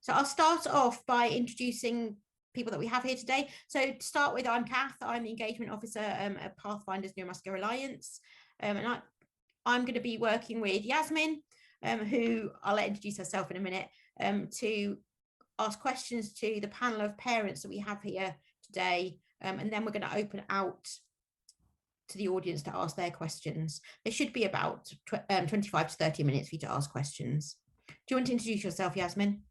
So I'll start off by introducing people that we have here today. So to start with, I'm Kath. I'm the engagement officer at Pathfinder's Neuromuscular Alliance. And I'm going to be working with Yasmin, who I'll let introduce herself in a minute, to ask questions to the panel of parents that we have here today. And then we're going to open out to the audience to ask their questions. There should be about 25 to 30 minutes for you to ask questions. Do you want to introduce yourself, Yasmin?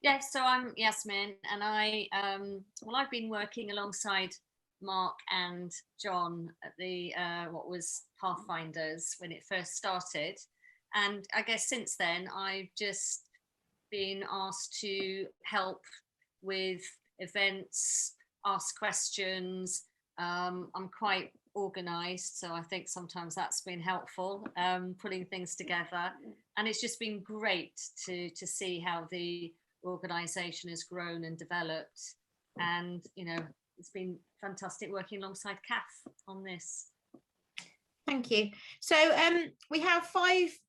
Yes, so I'm Yasmin, and I've been working alongside Mark and John at the what was Pathfinders when it first started, and I guess since then I've just been asked to help with events, ask questions. I'm quite organised, so I think sometimes that's been helpful, putting things together, and it's just been great to see how the organisation has grown and developed, and it's been fantastic working alongside Kath on this. Thank you. So we have 5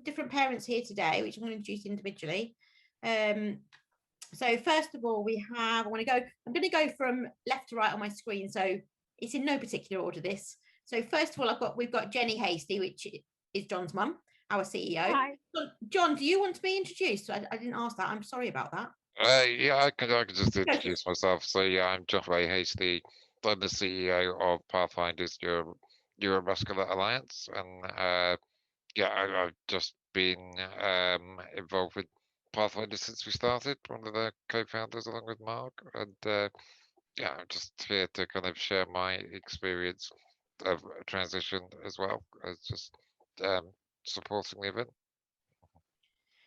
different parents here today, which I'm going to introduce individually. So first of all, I'm going to go from left to right on my screen, so it's in no particular order, this. So first of all, we've got Jenny Hasty, which is John's mum, our CEO. Hi. John, do you want to be introduced? I didn't ask that. I'm sorry about that. Yeah, I can just introduce myself. So yeah, I'm John Hasty. I'm the CEO of Pathfinder's Neuromuscular Alliance, and I've just been involved with Pathfinder since we started. One of the co-founders, along with Mark, and I'm just here to kind of share my experience of transition as well as just supporting the event.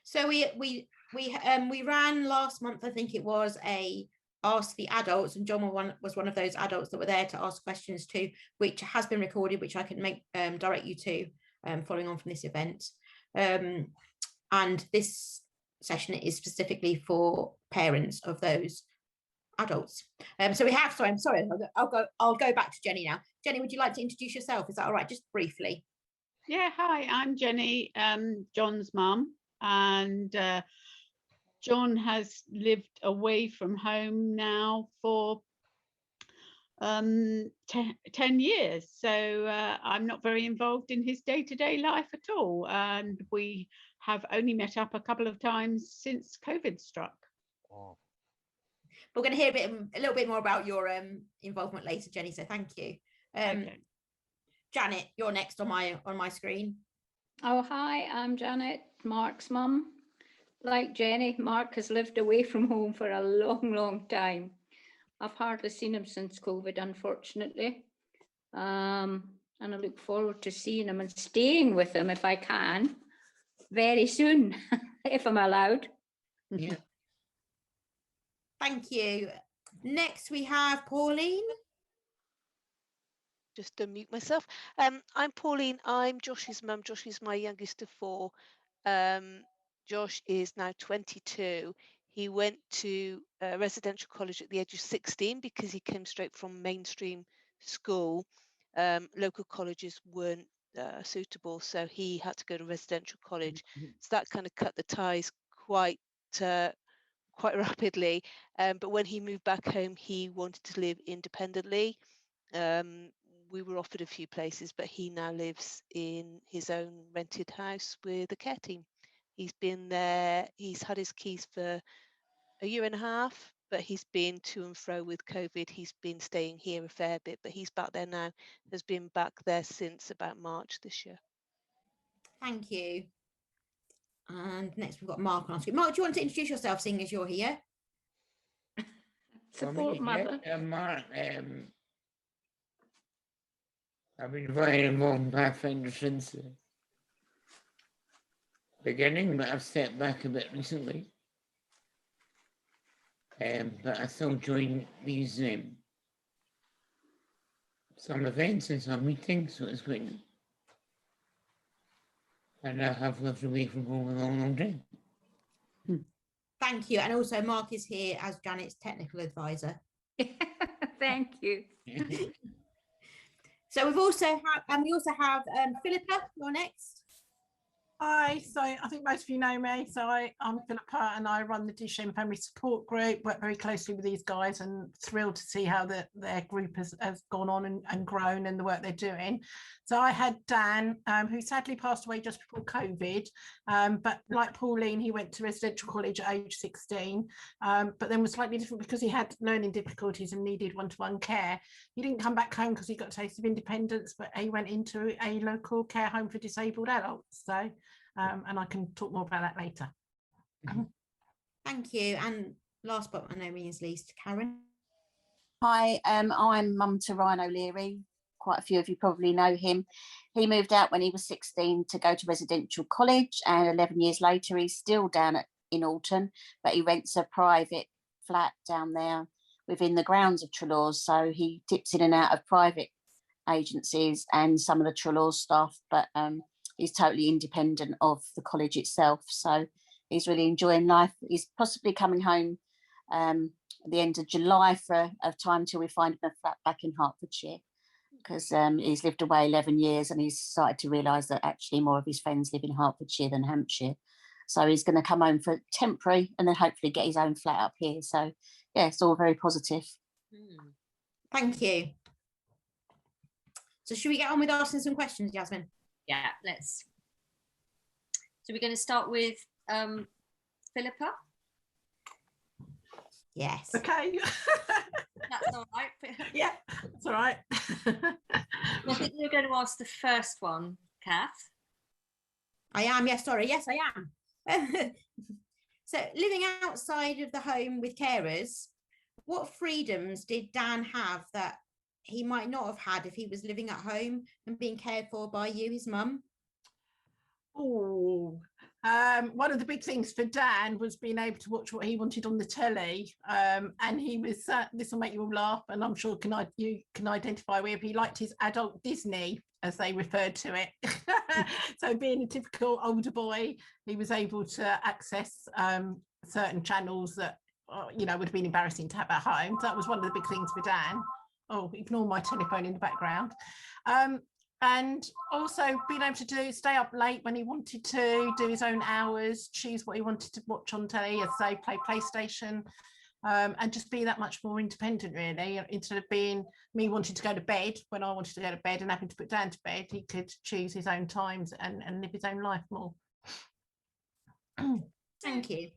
So we ran last month, I think it was, a Ask the Adults, and John was one of those adults that were there to ask questions to, which has been recorded, which I can direct you to following on from this event. And this session is specifically for parents of those adults. So we have, sorry, I'm sorry, I'll go back to Jenny now. Jenny, would you like to introduce yourself? Is that all right? Just briefly. Yeah, hi, I'm Jenny, John's mum, and John has lived away from home now for 10 years, so I'm not very involved in his day-to-day life at all, and we have only met up a couple of times since COVID struck. Oh. We're going to hear a little bit more about your involvement later, Jenny, so thank you. Okay. Janet, you're next on my screen. Oh, hi, I'm Janet, Mark's mum. Like Jenny, Mark has lived away from home for a long, long time. I've hardly seen him since COVID, unfortunately. And I look forward to seeing him and staying with him if I can very soon, if I'm allowed. Yeah. Thank you. Next, we have Pauline. Just unmute myself. I'm Pauline. I'm Josh's mum. Josh is my youngest of 4. Josh is now 22. He went to residential college at the age of 16 because he came straight from mainstream school. Local colleges weren't suitable, so he had to go to residential college. So that kind of cut the ties quite rapidly. But when he moved back home, he wanted to live independently. We were offered a few places, but he now lives in his own rented house with a care team. He's been there, he's had his keys for a year and a half, but he's been to and fro with COVID. He's been staying here a fair bit, but he's back there now, has been back there since about March this year. Thank you. And next we've got Mark on screen. Mark, do you want to introduce yourself, seeing as you're here? Support mother. Mark, I've been very involved in Pathfinder since the beginning, but I've stepped back a bit recently. But I still join these some events and some meetings, so it's quite good. And I have lived away from home a long, long time. Thank you. And also Mark is here as Janet's technical advisor. Thank you. So we also have Philippa, you're next. Hi, so I think most of you know me. So I'm Philippa and I run the Duchenne Family Support Group, work very closely with these guys and thrilled to see how their group has gone on and grown and the work they're doing. So I had Dan, who sadly passed away just before COVID, but like Pauline, he went to residential college at age 16, but then was slightly different because he had learning difficulties and needed one-to-one care. He didn't come back home because he got a taste of independence, but he went into a local care home for disabled adults. So and I can talk more about that later. Thank you. And last but by no means least, Karen. Hi, I'm mum to Ryan O'Leary. Quite a few of you probably know him. He moved out when he was 16 to go to residential college, and 11 years later he's still down in Alton, but he rents a private flat down there within the grounds of Trelawn's, so he dips in and out of private agencies and some of the Trelawn's staff, but he's totally independent of the college itself, so he's really enjoying life. He's possibly coming home at the end of July for a time till we find him a flat back in Hertfordshire, because he's lived away 11 years and he's started to realise that actually more of his friends live in Hertfordshire than Hampshire. So he's going to come home for temporary and then hopefully get his own flat up here. So yeah, it's all very positive. Thank you. So should we get on with asking some questions, Jasmine? Yeah, let's. So we're going to start with Philippa. Yes. Okay. That's all right. Yeah, that's all right. I think you're going to ask the first one, Kath. I am, yes, sorry. Yes, I am. So living outside of the home with carers, what freedoms did Dan have that he might not have had if he was living at home and being cared for by you, his mum? Oh, one of the big things for Dan was being able to watch what he wanted on the telly, and he was this will make you all laugh, and I'm sure you can identify with, he liked his adult Disney, as they referred to it. So being a typical older boy, he was able to access certain channels that would have been embarrassing to have at home. So that was one of the big things for Dan. Oh, ignore my telephone in the background. And also being able to stay up late when he wanted to, do his own hours, choose what he wanted to watch on telly, as say, play PlayStation, and just be that much more independent, really. Instead of being me wanting to go to bed when I wanted to go to bed and having to put Dan to bed, he could choose his own times and live his own life more. Thank you.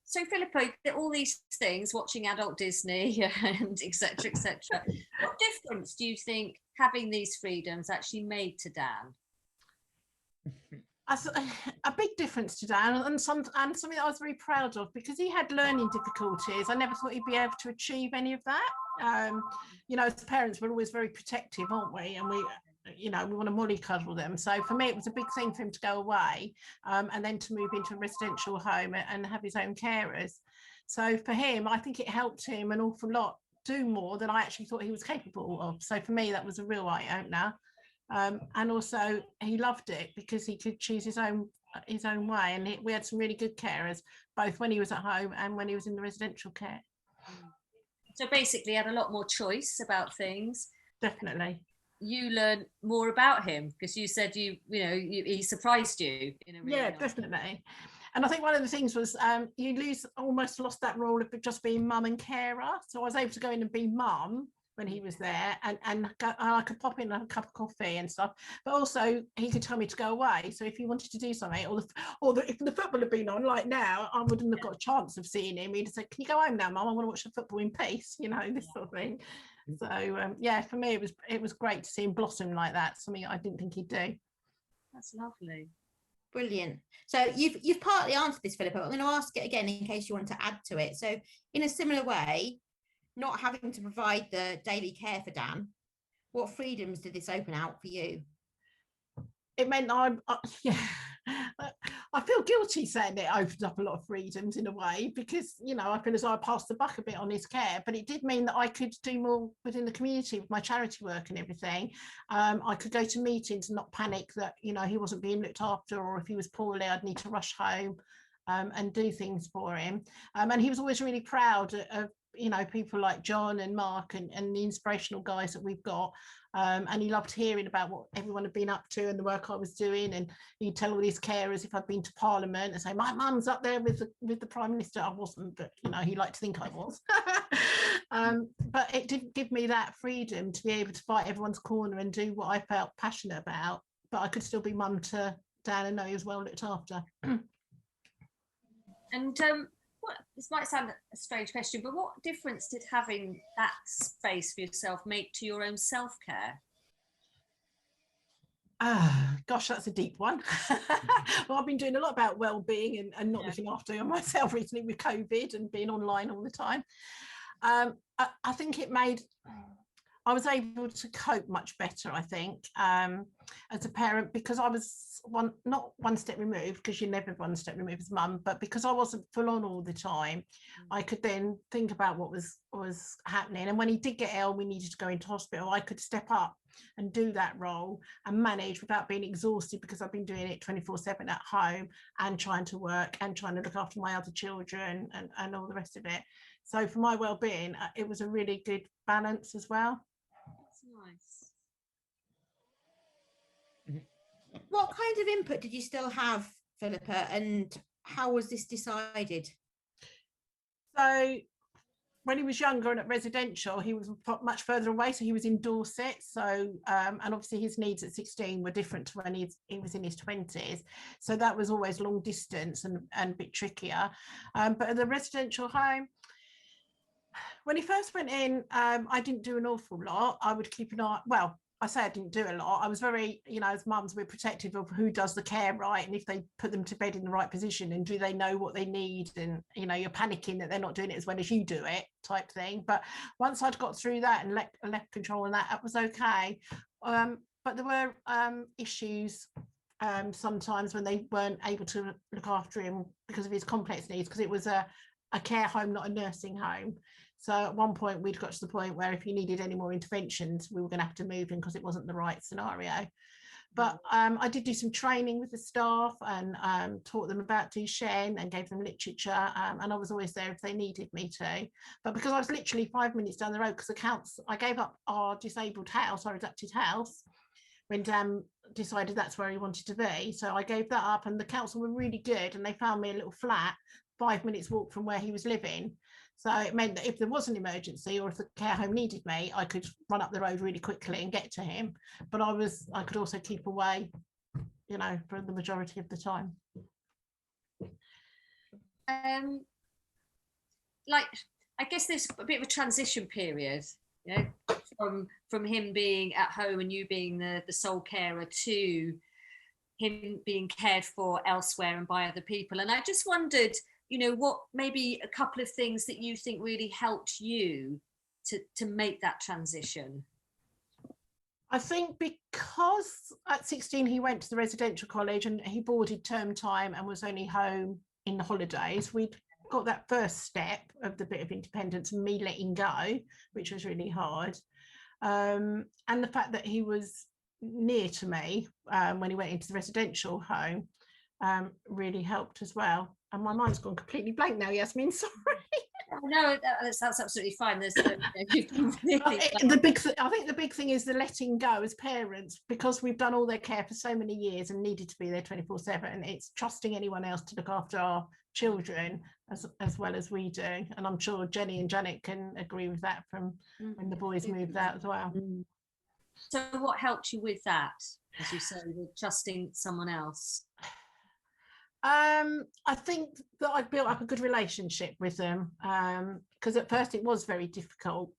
So Philippa, all these things, watching adult Disney and etc., etc. What difference do you think having these freedoms actually made to Dan? A big difference to Dan, and something that I was very proud of, because he had learning difficulties. I never thought he'd be able to achieve any of that. As parents, we're always very protective, aren't we? And we want to mollycoddle them. So for me, it was a big thing for him to go away and then to move into a residential home and have his own carers. So for him, I think it helped him an awful lot do more than I actually thought he was capable of. So for me, that was a real eye-opener. And also he loved it because he could choose his own way. And we had some really good carers, both when he was at home and when he was in the residential care. So basically had a lot more choice about things. Definitely. You learned more about him because you said he surprised you in a really nice definitely way. And I think one of the things was you almost lost that role of just being mum and carer. So I was able to go in and be mum when he was there, and I could pop in and have a cup of coffee and stuff, but also he could tell me to go away. So if he wanted to do something, or if the football had been on, like now, I wouldn't have got a chance of seeing him. He'd say, "Can you go home now, Mum? I want to watch the football in peace," this sort of thing. So for me it was great to see him blossom like that, something I didn't think he'd do. That's lovely. Brilliant. So you've partly answered this, Philippa. I'm going to ask it again in case you want to add to it. So in a similar way, not having to provide the daily care for Dan, what freedoms did this open out for you? It meant I feel guilty saying it opened up a lot of freedoms in a way, because I feel as though I passed the buck a bit on his care, but it did mean that I could do more within the community with my charity work and everything. I could go to meetings and not panic that he wasn't being looked after, or if he was poorly I'd need to rush home and do things for him. And he was always really proud of people like John and Mark and the inspirational guys that we've got, And he loved hearing about what everyone had been up to and the work I was doing. And he'd tell all his carers if I'd been to Parliament and say, my mum's up there with the Prime Minister. I wasn't, but you know, he liked to think I was. But it didn't give me that freedom to be able to fight everyone's corner and do what I felt passionate about. But I could still be mum to Dan and know he was well looked after. And this might sound a strange question, but what difference did having that space for yourself make to your own self-care? Gosh, that's a deep one. Well, I've been doing a lot about well-being and not looking after myself recently with COVID and being online all the time. I think it made, I was able to cope much better, I think, as a parent, because I was not one step removed, because you're never one step removed as mum, but because I wasn't full on all the time, I could then think about what was happening. And when he did get ill, we needed to go into hospital, I could step up and do that role and manage without being exhausted, because I've been doing it 24/7 at home and trying to work and trying to look after my other children and all the rest of it. So for my well-being, it was a really good balance as well. That's nice. What kind of input did you still have, Philippa, and how was this decided? So when he was younger and at residential, he was much further away. So he was in Dorset. So, and obviously his needs at 16 were different to when he was in his 20s. So that was always long distance and a bit trickier. But at the residential home, when he first went in, I didn't do an awful lot. I would keep an eye, well, I say I didn't do a lot. I was very, you know, as mums, we're protective of who does the care right, and if they put them to bed in the right position, and do they know what they need, and you know, you're panicking that they're not doing it as well as you do it, type thing. But once I'd got through that and left control on that, it was okay. But there were issues sometimes when they weren't able to look after him because of his complex needs, because it was a care home, not a nursing home. So at one point we'd got to the point where if he needed any more interventions, we were going to have to move him because it wasn't the right scenario. But I did do some training with the staff and taught them about Duchenne and gave them literature, and I was always there if they needed me to. But because I was literally 5 minutes down the road, because I gave up our disabled house, our adapted house, when Dan decided that's where he wanted to be. So I gave that up, and the council were really good, and they found me a little flat 5 minutes walk from where he was living. So it meant that if there was an emergency or if the care home needed me, I could run up the road really quickly and get to him. But I could also keep away, you know, for the majority of the time. Like, I guess there's a bit of a transition period, you know, from him being at home and you being the sole carer to him being cared for elsewhere and by other people. And I just wondered, you know, what maybe a couple of things that you think really helped you to make that transition? I think because at 16 he went to the residential college and he boarded term time and was only home in the holidays, we'd got that first step of the bit of independence and me letting go, which was really hard. And the fact that he was near to me when he went into the residential home really helped as well. And my mind's gone completely blank now, Yasmin, sorry. No, that's absolutely fine. There's I think the big thing is the letting go as parents, because we've done all their care for so many years and needed to be there 24/7. It's trusting anyone else to look after our children as well as we do. And I'm sure Jenny and Janet can agree with that from when the boys moved out as well. So what helped you with that, as you say, with trusting someone else? I think that I built up a good relationship with them, because at first it was very difficult,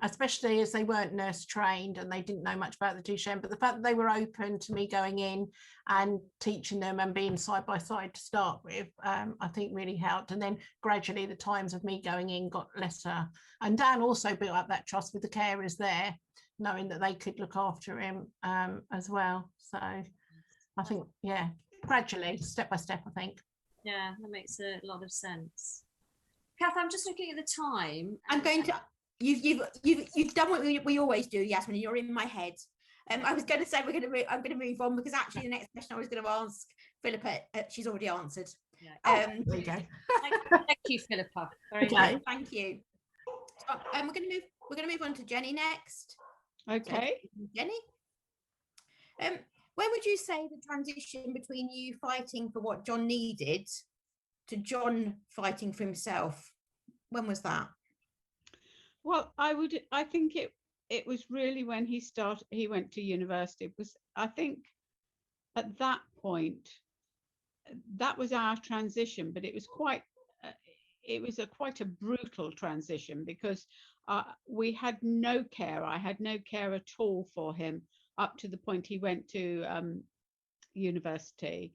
especially as they weren't nurse trained and they didn't know much about the Duchenne. But the fact that they were open to me going in and teaching them and being side by side to start with, I think really helped. And then gradually the times of me going in got lesser. And Dan also built up that trust with the carers there, knowing that they could look after him as well. So I think, yeah, gradually, step by step, I think. Yeah, that makes a lot of sense. Kath, I'm just looking at the time. I'm going to, you've done what we always do, Yasmin, you're in my head. I was going to say I'm going to move on, because actually the next question I was going to ask Philippa, she's already answered. Yeah. There you go. Thank you, Philippa. Very good. Thank you. So, we're going to move on to Jenny next. Okay. Jenny, when would you say the transition between you fighting for what John needed to John fighting for himself, when was that? Well, I think it was really when he went to university. It was, I think, at that point, that was our transition, but it was quite quite a brutal transition, because we had no care. I had no care at all for him up to the point he went to university,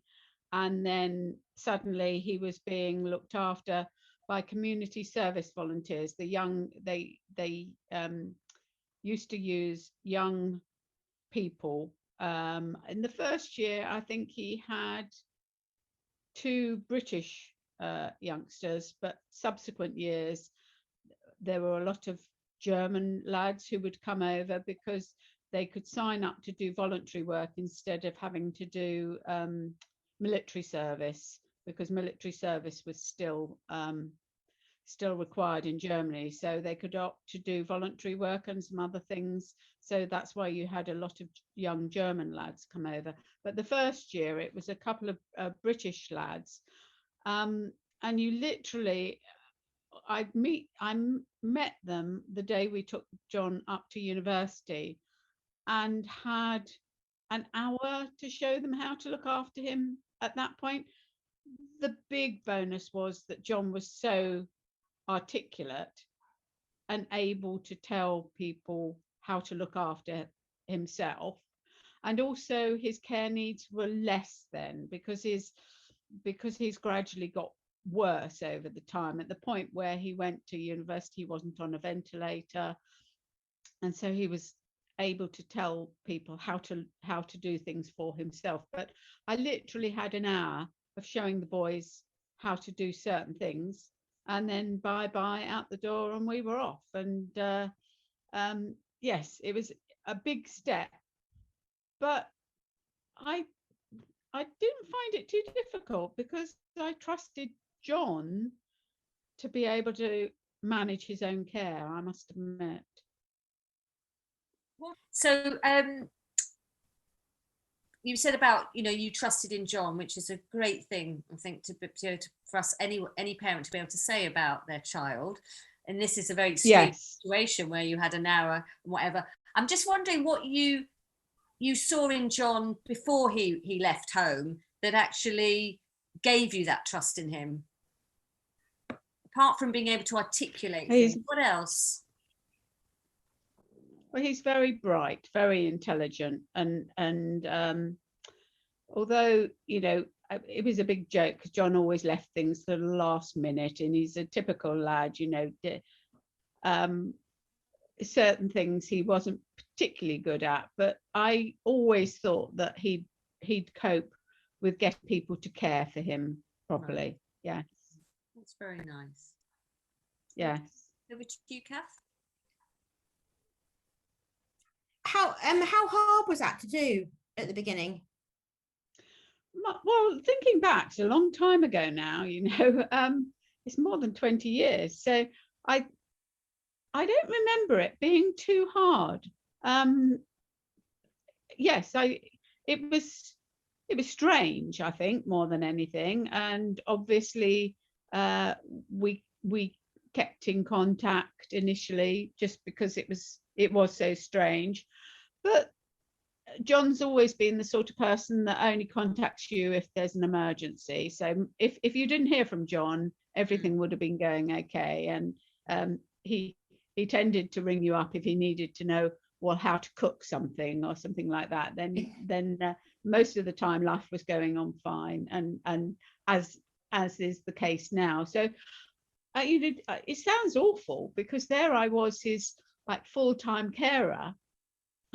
and then suddenly he was being looked after by community service volunteers. They used to use young people. In the first year, I think he had 2 British youngsters, but subsequent years there were a lot of German lads who would come over because they could sign up to do voluntary work instead of having to do military service, because military service was still required in Germany, so they could opt to do voluntary work and some other things. So that's why you had a lot of young German lads come over. But the first year it was a couple of British lads, and you literally, I met them the day we took John up to university, and had an hour to show them how to look after him. At that point, the big bonus was that John was so articulate and able to tell people how to look after himself, and also his care needs were less then, because he's gradually got worse over the time. At the point where he went to university, he wasn't on a ventilator, and so he was able to tell people how to do things for himself. But I literally had an hour of showing the boys how to do certain things, and then bye out the door, and we were off. And yes, it was a big step, but I didn't find it too difficult, because I trusted John to be able to manage his own care, I must admit. So you said about, you trusted in John, which is a great thing, I think, to for us, any parent, to be able to say about their child. And this is a very extreme situation where you had an hour and whatever. I'm just wondering what you saw in John before he left home that actually gave you that trust in him, apart from being able to articulate things. What else? Well, he's very bright, very intelligent, and although, it was a big joke because John always left things to the last minute, and he's a typical lad, certain things he wasn't particularly good at, but I always thought that he'd cope with getting people to care for him properly. Right. Yes. That's very nice. Yes. Over to you, Kath. How hard was that to do at the beginning? Well, thinking back, it's a long time ago now, it's more than 20 years. So I don't remember it being too hard. Yes, it was strange, I think, more than anything. And obviously we kept in contact initially, just because it was so strange. But John's always been the sort of person that only contacts you if there's an emergency. So if you didn't hear from John, everything would have been going okay. And he tended to ring you up if he needed to know, well, how to cook something or something like that. Then most of the time life was going on fine, and as is the case now. So it sounds awful, because there I was, his full-time carer,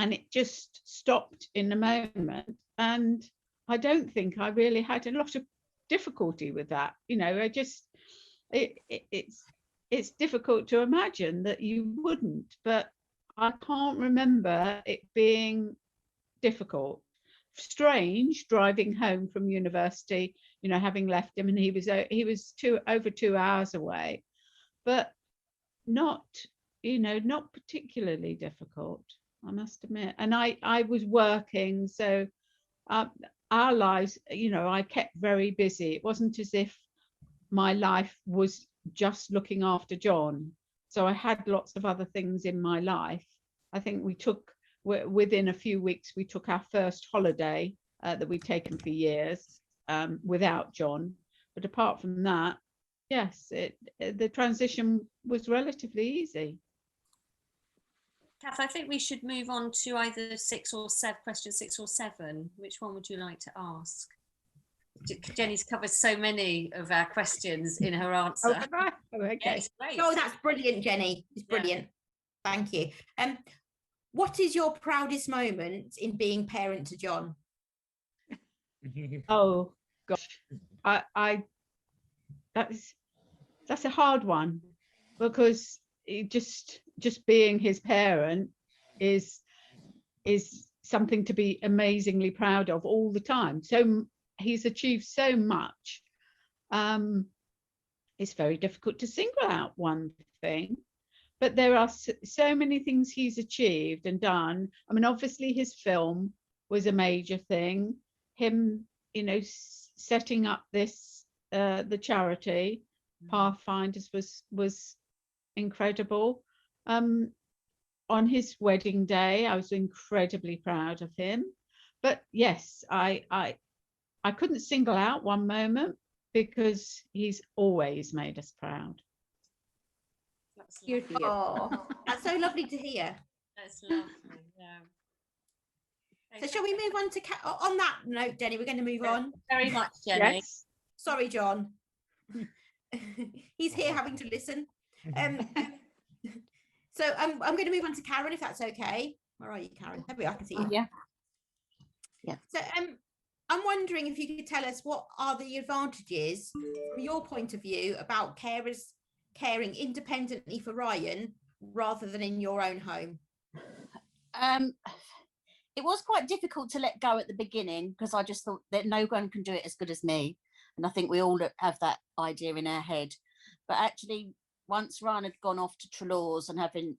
and it just stopped in a moment. And I don't think I really had a lot of difficulty with that. It's difficult to imagine that you wouldn't, but I can't remember it being difficult. Strange driving home from university, having left him, and he was over 2 hours away, but not particularly difficult. I must admit. And I was working, so our lives, you know, I kept very busy. It wasn't as if my life was just looking after John. So I had lots of other things in my life. I think within a few weeks, we took our first holiday that we'd taken for years without John. But apart from that, yes, the transition was relatively easy. Kath, I think we should move on to either question 6 or 7. Which one would you like to ask? Jenny's covered so many of our questions in her answer. Oh, right. Oh, okay. Yeah, it's great. Oh, that's brilliant, Jenny. It's brilliant. Yeah. Thank you. What is your proudest moment in being parent to John? Oh gosh, that's a hard one, because it just being his parent is something to be amazingly proud of all the time. So he's achieved so much. It's very difficult to single out one thing, but there are so many things he's achieved and done. I mean, obviously his film was a major thing. Him, you know, setting up this the charity Pathfinders was incredible. On his wedding day, I was incredibly proud of him. But yes, I couldn't single out one moment, because he's always made us proud. That's lovely. Oh, that's so lovely to hear. That's lovely. Yeah. So shall we move on to on that note, Jenny? We're going to move on. Very much, Jenny. Yes. Sorry, John. He's here having to listen. So I'm going to move on to Karen, if that's okay. Where are you, Karen? There we are, I can see you. Yeah. So I'm wondering if you could tell us what are the advantages from your point of view about carers caring independently for Ryan rather than in your own home? It was quite difficult to let go at the beginning, because I just thought that no one can do it as good as me. And I think we all have that idea in our head. But actually, once Ryan had gone off to Trelaws and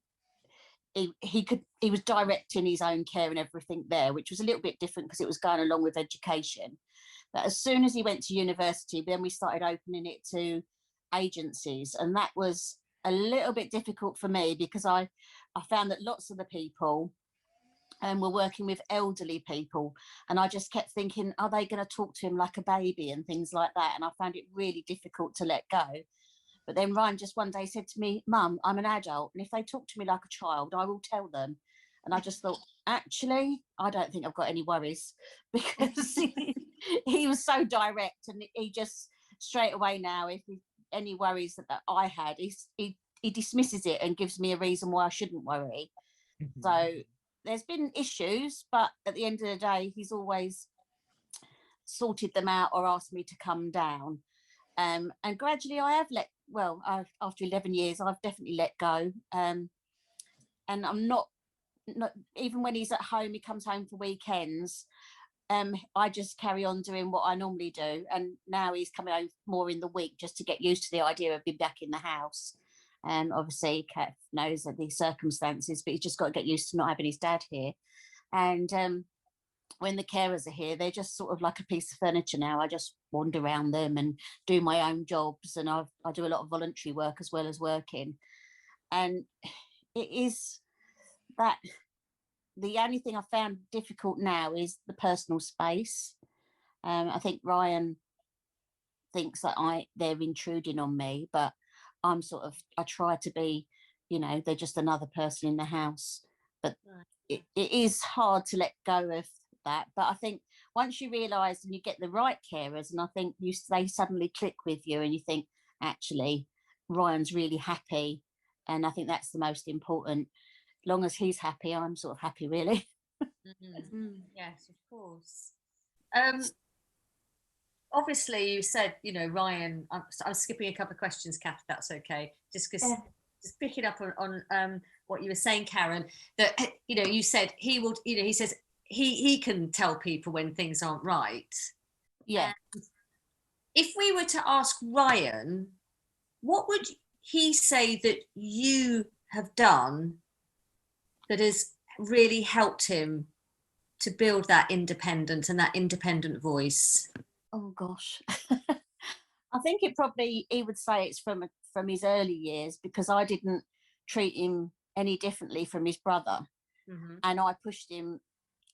he was directing his own care and everything there, which was a little bit different because it was going along with education. But as soon as he went to university, then we started opening it to agencies, and that was a little bit difficult for me, because I found that lots of the people were working with elderly people, and I just kept thinking, are they going to talk to him like a baby and things like that? And I found it really difficult to let go. But then Ryan just one day said to me, Mum, I'm an adult, and if they talk to me like a child, I will tell them. And I just thought, actually, I don't think I've got any worries, because he was so direct, and he just straight away now, if any worries that I had, he dismisses it and gives me a reason why I shouldn't worry. So there's been issues, but at the end of the day, he's always sorted them out or asked me to come down. And gradually I have after 11 years, I've definitely let go. And I'm not even when he's at home, he comes home for weekends. I just carry on doing what I normally do. And now he's coming home more in the week, just to get used to the idea of being back in the house. And obviously, Kath knows that the circumstances, but he's just got to get used to not having his dad here. And when the carers are here, they're just sort of like a piece of furniture now. I just wander around them and do my own jobs. And I do a lot of voluntary work as well as working. And it is that the only thing I found difficult now is the personal space. I think Ryan thinks that they're intruding on me, but I try to be, they're just another person in the house. But it is hard to let go of that. But I think once you realise and you get the right carers, and I think they suddenly click with you, and you think, actually, Ryan's really happy. And I think that's the most important. As long as he's happy, I'm sort of happy, really. Yes, of course. Obviously, you said, Ryan, I'm skipping a couple of questions, Kath, if that's okay. Just because, just picking up on what you were saying, Karen, that, you said he will, he says he can tell people when things aren't right. Yeah. And if we were to ask Ryan, what would he say that you have done that has really helped him to build that independence and that independent voice? Oh gosh. I think he would say it's from his early years, because I didn't treat him any differently from his brother. Mm-hmm. And I pushed him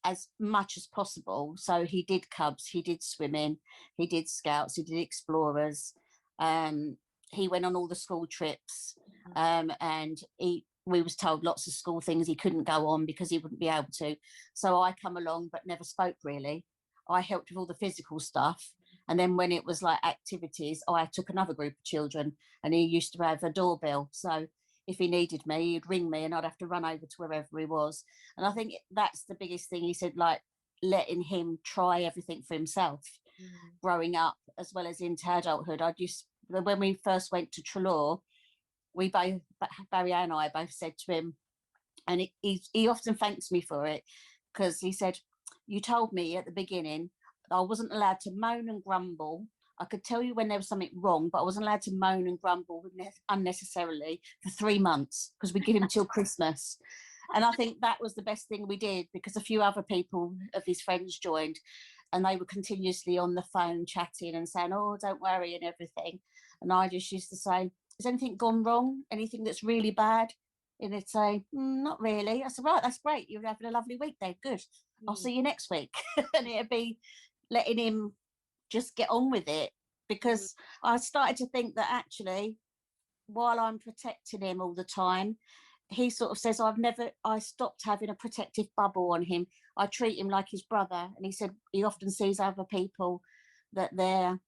as much as possible. So he did cubs, he did swimming, he did scouts, he did explorers. He went on all the school trips, and we was told lots of school things he couldn't go on because he wouldn't be able to. So I come along but never spoke really. I helped with all the physical stuff. And then when it was like activities, I took another group of children, and he used to have a doorbell. So if he needed me, he'd ring me and I'd have to run over to wherever he was. And I think that's the biggest thing. He said, like, letting him try everything for himself, growing up as well as into adulthood. When we first went to Trelaw, we both, Barry and I both said to him, and he often thanks me for it, because he said, you told me at the beginning I wasn't allowed to moan and grumble. I could tell you when there was something wrong, but I wasn't allowed to moan and grumble unnecessarily for 3 months, because we give him till Christmas. And I think that was the best thing we did, because a few other people of his friends joined, and they were continuously on the phone chatting and saying, oh, don't worry and everything. And I just used to say, has anything gone wrong? Anything that's really bad? And they'd say, not really. I said, right, that's great. You're having a lovely week there. Good. I'll see you next week. And it'd be letting him just get on with it, because I started to think that actually, while I'm protecting him all the time, he sort of says, I stopped having a protective bubble on him. I treat him like his brother. And he said he often sees other people that they're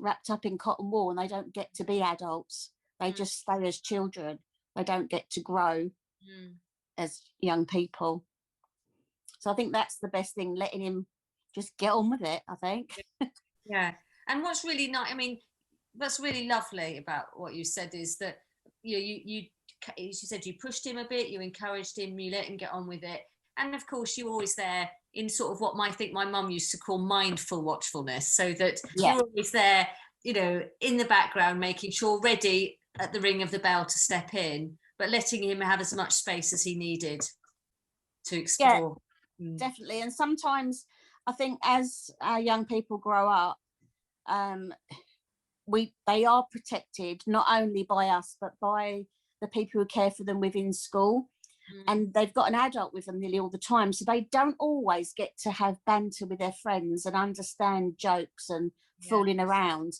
wrapped up in cotton wool and they don't get to be adults. They just stay as children. They don't get to grow as young people. So I think that's the best thing, letting him just get on with it, I think. Yeah. And what's really nice, I mean, what's really lovely about what you said is that you as you said, you pushed him a bit, you encouraged him, you let him get on with it. And of course, you're always there in sort of what I think my mum used to call mindful watchfulness, so that you're always there, in the background, making sure ready at the ring of the bell to step in, but letting him have as much space as he needed to explore. Yeah, definitely. And sometimes I think as our young people grow up, they are protected not only by us but by the people who care for them within school, and they've got an adult with them nearly all the time, so they don't always get to have banter with their friends and understand jokes and fooling around.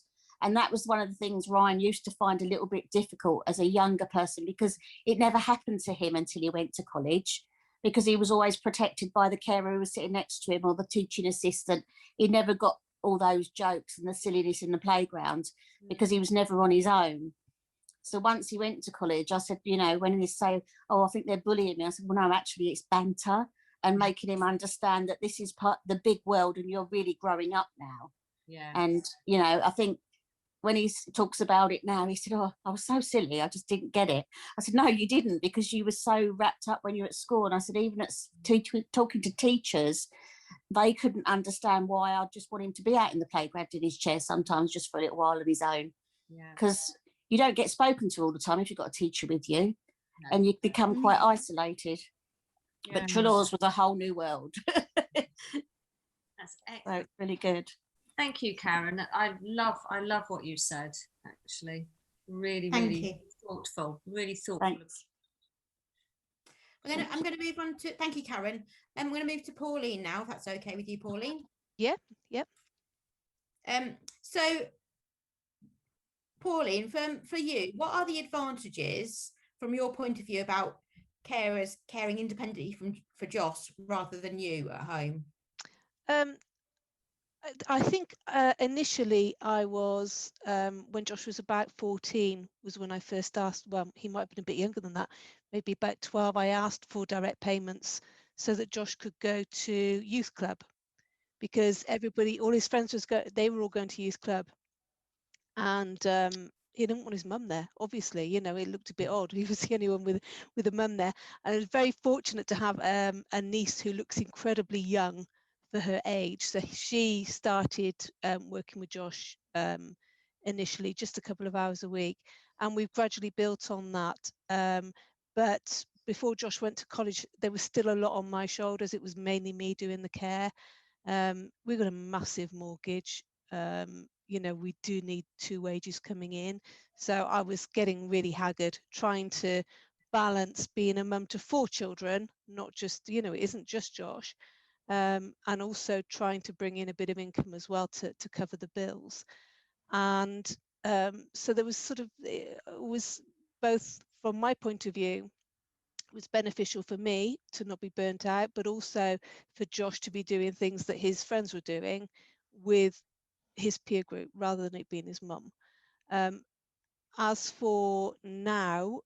And that was one of the things Ryan used to find a little bit difficult as a younger person, because it never happened to him until he went to college, because he was always protected by the carer who was sitting next to him or the teaching assistant. He never got all those jokes and the silliness in the playground because he was never on his own. So once he went to college, I said, when they say, oh, I think they're bullying me, I said, well, no, actually it's banter, and making him understand that this is part of the big world and you're really growing up now. Yeah. And, I think when he talks about it now, he said, oh, I was so silly, I just didn't get it. I said, no, you didn't, because you were so wrapped up when you were at school. And I said, even at talking to teachers, they couldn't understand why I just want him to be out in the playground in his chair sometimes just for a little while on his own. Because you don't get spoken to all the time if you've got a teacher with you, and you become quite isolated. But Trelaw's was a whole new world. That's excellent. So it's really good. Thank you, Karen. I love what you said, actually. Really thoughtful. Really thoughtful. Thanks. I'm going to move on to, thank you, Karen. I'm going to move to Pauline now, if that's okay with you, Pauline. Yep. So, Pauline, for you, what are the advantages from your point of view about carers caring independently for Josh rather than you at home? I think initially I was, when Josh was about 14, was when I first asked, well, he might have been a bit younger than that, maybe about 12, I asked for direct payments so that Josh could go to youth club, because all his friends they were all going to youth club. And he didn't want his mum there, obviously, it looked a bit odd. He was the only one with a mum there. And I was very fortunate to have a niece who looks incredibly young for her age. So she started working with Josh initially just a couple of hours a week, and we've gradually built on that. But before Josh went to college, there was still a lot on my shoulders. It was mainly me doing the care. We got a massive mortgage. We do need 2 wages coming in. So I was getting really haggard trying to balance being a mum to 4 children, not just, it isn't just Josh, and also trying to bring in a bit of income as well to cover the bills. And so there was it was both from my point of view, it was beneficial for me to not be burnt out, but also for Josh to be doing things that his friends were doing with his peer group rather than it being his mum. As for now,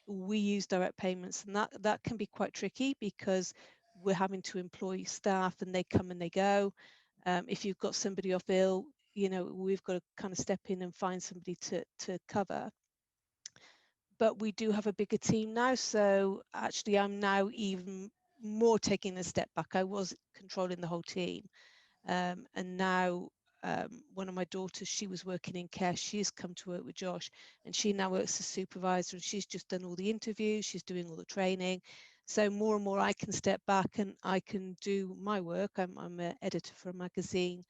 we use direct payments, and that can be quite tricky because we're having to employ staff and they come and they go. If you've got somebody off ill, we've got to kind of step in and find somebody to cover. But we do have a bigger team now, so actually I'm now even more taking a step back. I was controlling the whole team, and now one of my daughters, she was working in care, she's come to work with Josh, and she now works as supervisor, and she's just done all the interviews, she's doing all the training. So more and more I can step back and I can do my work. I'm an editor for a magazine,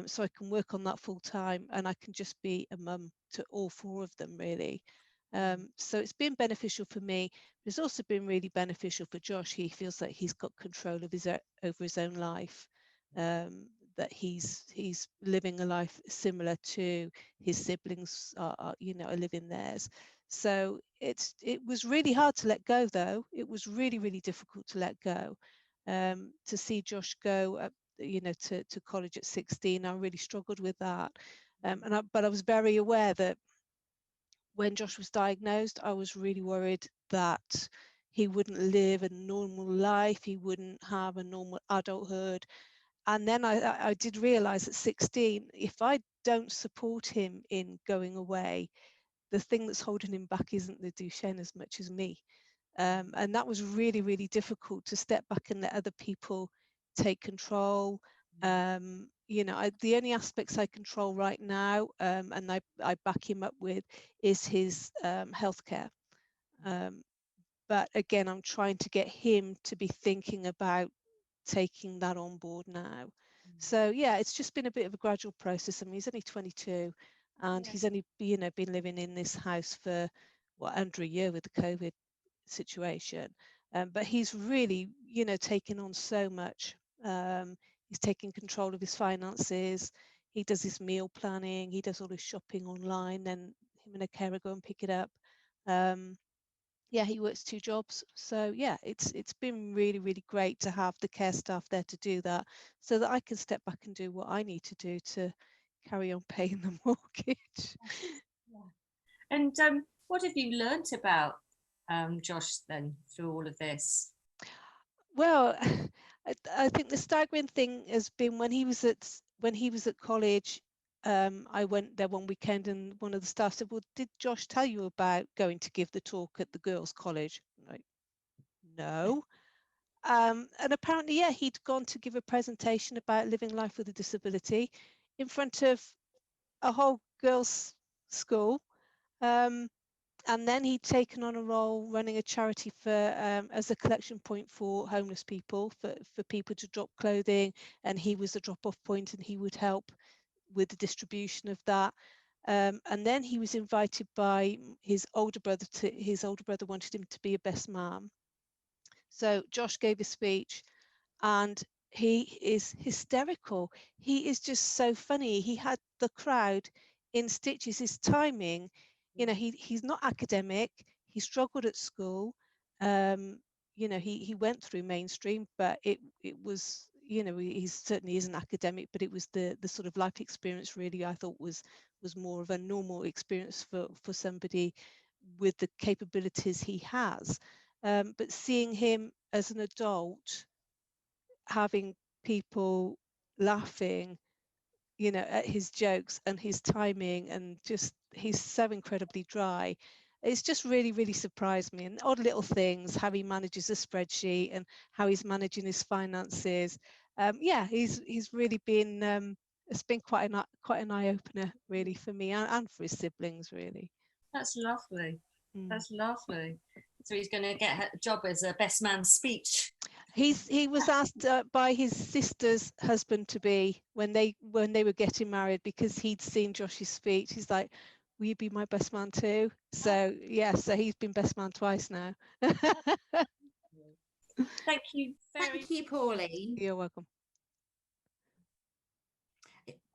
so I can work on that full time, and I can just be a mum to all 4 of them really. So it's been beneficial for me, but it's also been really beneficial for Josh. He feels like he's got control of over his own life, that he's living a life similar to his siblings are living theirs. So it was really hard to let go, though. It was really, really difficult to let go. To see Josh go to college at 16, I really struggled with that. But I was very aware that when Josh was diagnosed, I was really worried that he wouldn't live a normal life, he wouldn't have a normal adulthood. And then I did realize at 16, if I don't support him in going away, the thing that's holding him back isn't the Duchenne as much as me. And that was really, really difficult to step back and let other people take control. The only aspects I control right now, and I back him up with, is his healthcare. But again, I'm trying to get him to be thinking about taking that on board now. So yeah, it's just been a bit of a gradual process. I mean, he's only 22, and he's only been living in this house for under a year with the COVID situation. But he's really taken on so much. He's taking control of his finances. He does his meal planning. He does all his shopping online. Then him and a carer go and pick it up. He works 2 jobs. So yeah, it's been really, really great to have the care staff there to do that, so that I can step back and do what I need to do to carry on paying the mortgage. And what have you learnt about Josh then through all of this? Well, I think the staggering thing has been when he was at college. I went there one weekend, and one of the staff said, "Well, did Josh tell you about going to give the talk at the girls' college?" I'm like, no. And apparently, yeah, he'd gone to give a presentation about living life with a disability in front of a whole girls' school. And then he'd taken on a role running a charity for as a collection point for homeless people, for people to drop clothing, and he was the drop-off point, and he would help with the distribution of that. And then he was invited by his older brother his older brother wanted him to be a best man. So Josh gave a speech, and he is hysterical. He is just so funny. He had the crowd in stitches. His timing, he's not academic. He struggled at school. He went through mainstream, but it was, he certainly isn't academic, but it was the sort of life experience really I thought was more of a normal experience for somebody with the capabilities he has. But seeing him as an adult, having people laughing, at his jokes and his timing, and just he's so incredibly dry. It's just really, really surprised me. And odd little things, how he manages a spreadsheet and how he's managing his finances. He's really been. It's been quite an eye opener, really, for me and for his siblings, really. That's lovely. That's lovely. So he's going to get a job as a best man speech. He was asked by his sister's husband to be when they were getting married, because he'd seen Josh's speech. He's like, will you be my best man too? So yeah, so he's been best man twice now. Thank you Thank you, Pauline. You're welcome.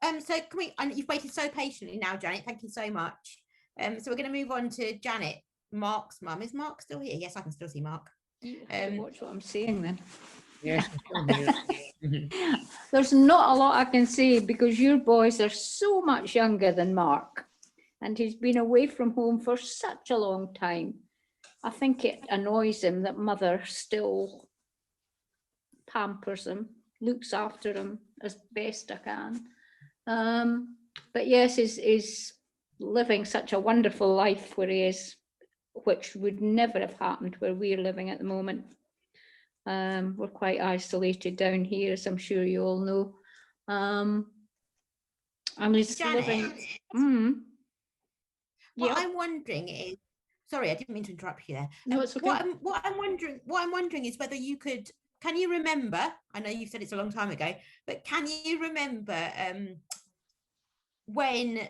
So can we, and you've waited so patiently now, Janet, thank you so much. So we're going to move on to Janet, Mark's mum. Is Mark still here? Yes, I can still see Mark. Watch what I'm saying then. Yes. There's not a lot I can say because your boys are so much younger than Mark, and he's been away from home for such a long time. I think it annoys him that mother still pampers him, looks after him as best I can. But yes, he's living such a wonderful life where he is, which would never have happened where we're living at the moment. We're quite isolated down here, as I'm sure you all know. And he's Janet, living. What I'm wondering is, sorry, I didn't mean to interrupt you there. No, it's okay. What I'm wondering is whether you could, can you remember? I know you've said it's a long time ago, but can you remember when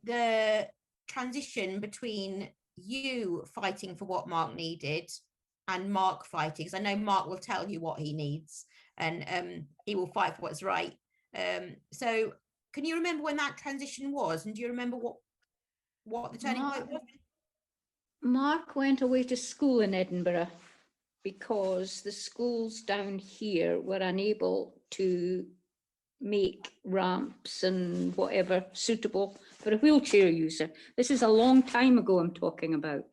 the transition between you fighting for what Mark needed and Mark fighting? Because I know Mark will tell you what he needs, and he will fight for what's right. So can you remember when that transition was, and do you remember what the turning point was? Mark went away to school in Edinburgh because the schools down here were unable to make ramps and whatever suitable for a wheelchair user. This is a long time ago I'm talking about.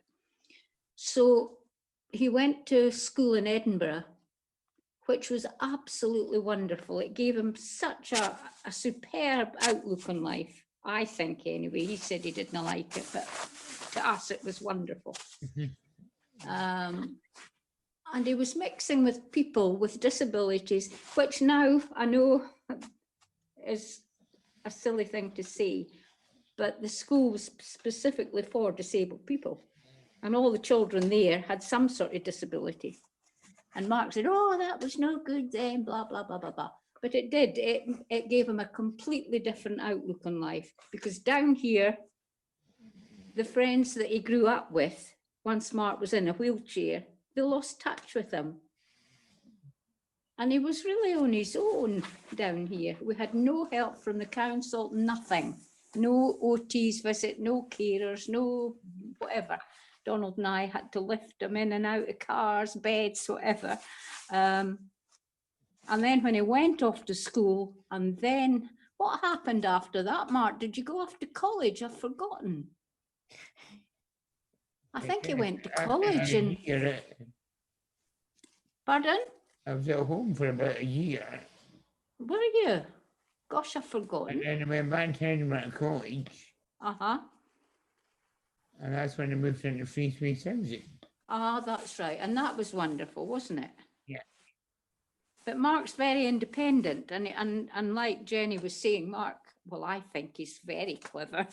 So he went to school in Edinburgh, which was absolutely wonderful. It gave him such a superb outlook on life, I think anyway. He said he didn't like it, but to us it was wonderful. And he was mixing with people with disabilities, which now I know is a silly thing to say, but the school was specifically for disabled people, and all the children there had some sort of disability. And Mark said, oh, that was no good then, blah, blah, blah, blah, blah. But it did, it gave him a completely different outlook on life, because down here, the friends that he grew up with, once Mark was in a wheelchair, they lost touch with him. And he was really on his own down here. We had no help from the council, nothing. No OTs visit, no carers, no whatever. Donald and I had to lift him in and out of cars, beds, whatever. And then when he went off to school, and then what happened after that, Mark? Did you go off to college? I've forgotten. I think he went to college and... Pardon? I was at home for about a year. Were you? Gosh, I've forgotten. And then I went back to Edinburgh College. Uh-huh. And that's when I moved into 33,000. Ah, that's right. And that was wonderful, wasn't it? Yeah. But Mark's very independent. And like Jenny was saying, Mark, well, I think he's very clever,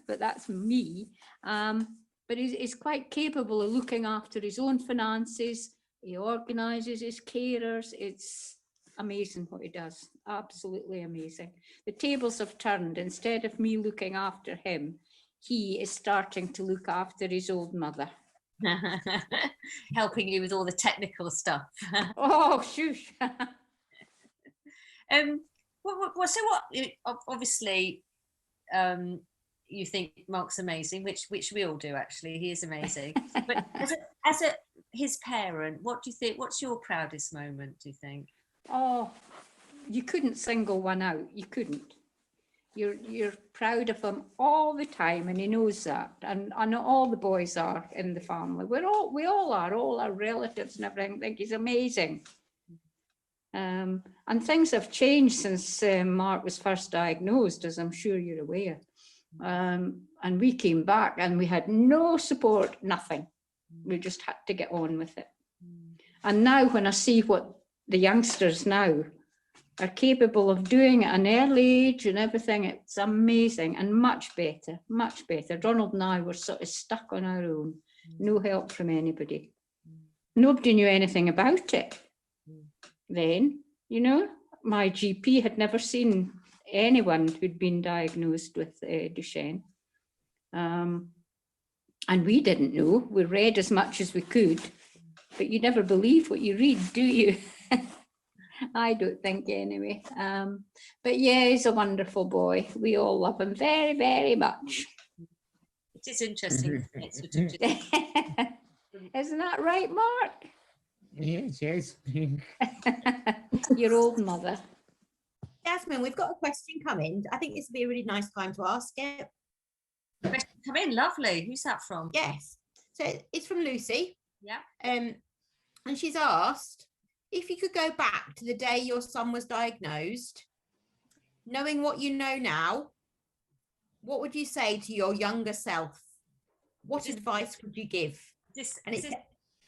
but that's me. But he's quite capable of looking after his own finances. He organises his carers. It's amazing what he does. Absolutely amazing. The tables have turned. Instead of me looking after him, he is starting to look after his old mother. Helping you with all the technical stuff. Oh, shush. So obviously, you think Mark's amazing, which we all do actually. He is amazing. But as his parent, what do you think? What's your proudest moment, do you think? Oh, you couldn't single one out. You couldn't. You're proud of him all the time, and he knows that. And I know all the boys are in the family. We all are. All our relatives and everything think he's amazing. And things have changed since Mark was first diagnosed, as I'm sure you're aware. And we came back and we had no support, nothing. We just had to get on with it. And now when I see what the youngsters now are capable of doing at an early age and everything, it's amazing and much better, much better. Donald and I were sort of stuck on our own. No help from anybody. Nobody knew anything about it then, you know. My GP had never seen anyone who'd been diagnosed with Duchenne. And we didn't know. We read as much as we could, but you never believe what you read, do you? I don't think anyway. But yeah, he's a wonderful boy. We all love him very, very much. It is interesting. Isn't that right, Mark? Yes, yes. Your old mother. Jasmine, we've got a question coming. I think this would be a really nice time to ask it. Question come in, lovely. Who's that from? Yes. So it's from Lucy. Yeah. And she's asked, if you could go back to the day your son was diagnosed, knowing what you know now, what would you say to your younger self? What advice would you give? Is this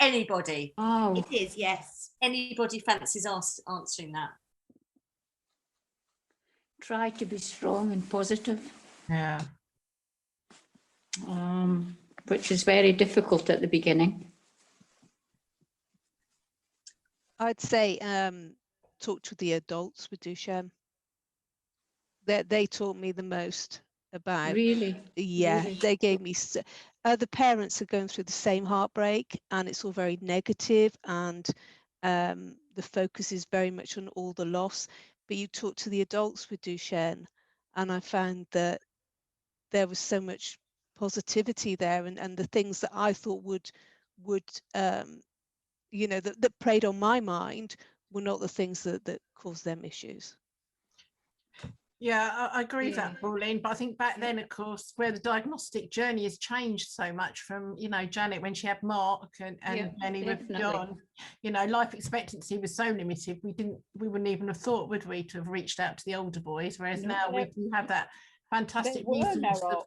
anybody? Oh, It is, yes. Anybody fancies answering that? try to be strong and positive. Yeah. Which is very difficult at the beginning. I'd say talk to the adults with Duchenne. They taught me the most about. Really? Yeah, Really? they gave me. The parents are going through the same heartbreak, and it's all very negative, and the focus is very much on all the loss. But you talk to the adults with Duchenne, and I found that there was so much positivity there, and the things that I thought would you know, that preyed on my mind were not the things that caused them issues. Yeah, I agree with that, Pauline. But I think back then, of course, where the diagnostic journey has changed so much from, you know, Janet when she had Mark and Jenny with John, you know, life expectancy was so limited. We wouldn't even have thought, would we, to have reached out to the older boys? Whereas now we can have that fantastic resource of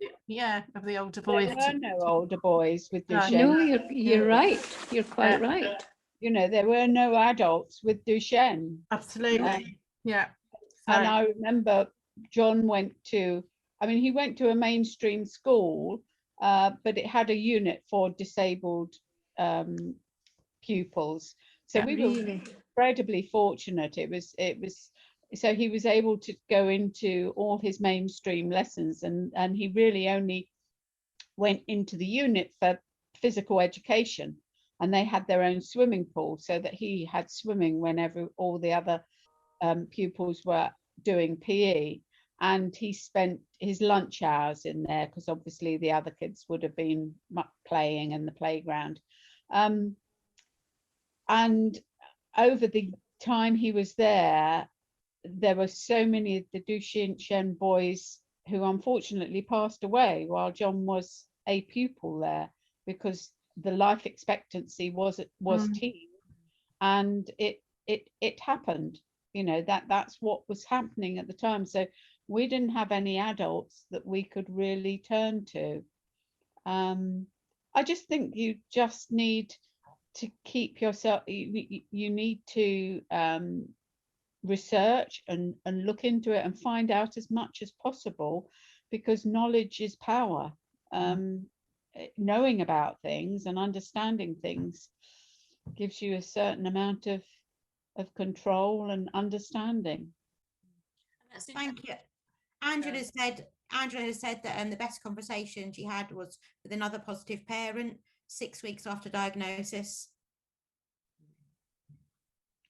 the older boys. There were no older boys with Duchenne. No, you're right. You're quite right. You know, there were no adults with Duchenne. Absolutely. Yeah. And I remember John went to, he went to a mainstream school, but it had a unit for disabled pupils. So we were incredibly fortunate. It was so he was able to go into all his mainstream lessons, and he really only went into the unit for physical education, and they had their own swimming pool, so that he had swimming whenever all the other pupils were doing PE. And he spent his lunch hours in there because obviously the other kids would have been playing in the playground. And over the time he was there were so many of the Duchenne boys who unfortunately passed away while John was a pupil there, because the life expectancy was teen, and it happened. You know, that's what was happening at the time. So we didn't have any adults that we could really turn to. I just think you just need to keep yourself, you need to research and look into it and find out as much as possible, because knowledge is power. Knowing about things and understanding things gives you a certain amount of control and understanding. Thank you. Angela has said that the best conversation she had was with another positive parent 6 weeks after diagnosis.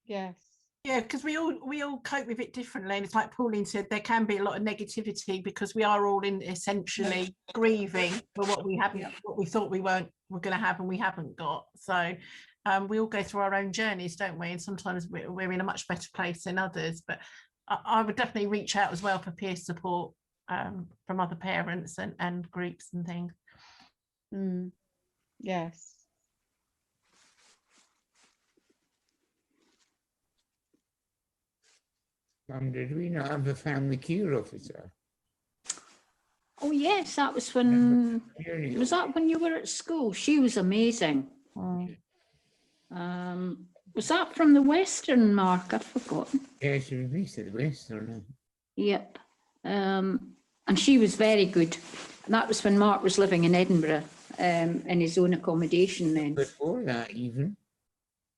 Yes. Yeah, because we all cope with it differently, and it's like Pauline said, there can be a lot of negativity because we are all in essentially grieving for what we haven't, what we thought we're going to have and we haven't got. So we all go through our own journeys, don't we? And sometimes we're in a much better place than others. But I would definitely reach out as well for peer support from other parents and groups and things. Yes. Did we not have a family care officer? Oh yes, that was when, was that when you were at school? She was amazing. Was that from the Western, Mark? I've forgotten. Yeah, she was based at the Western. Yep. And she was very good. And that was when Mark was living in Edinburgh. in his own accommodation then. Before that, even.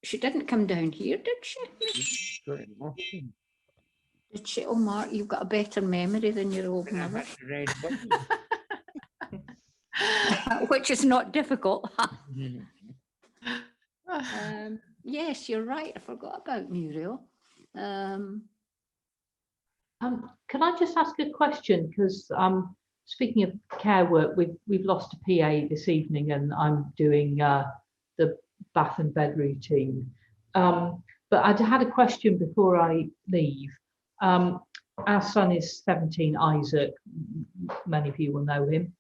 She didn't come down here, did she? Got it often. Did she? Oh, Mark, you've got a better memory than your old When I mother, had the red button. which is not difficult. Mhm. Yes, you're right. I forgot about Muriel. Can I just ask a question? Because speaking of care work, we've lost a PA this evening, and I'm doing the bath and bed routine. But I had a question before I leave. Our son is 17, Isaac. Many of you will know him.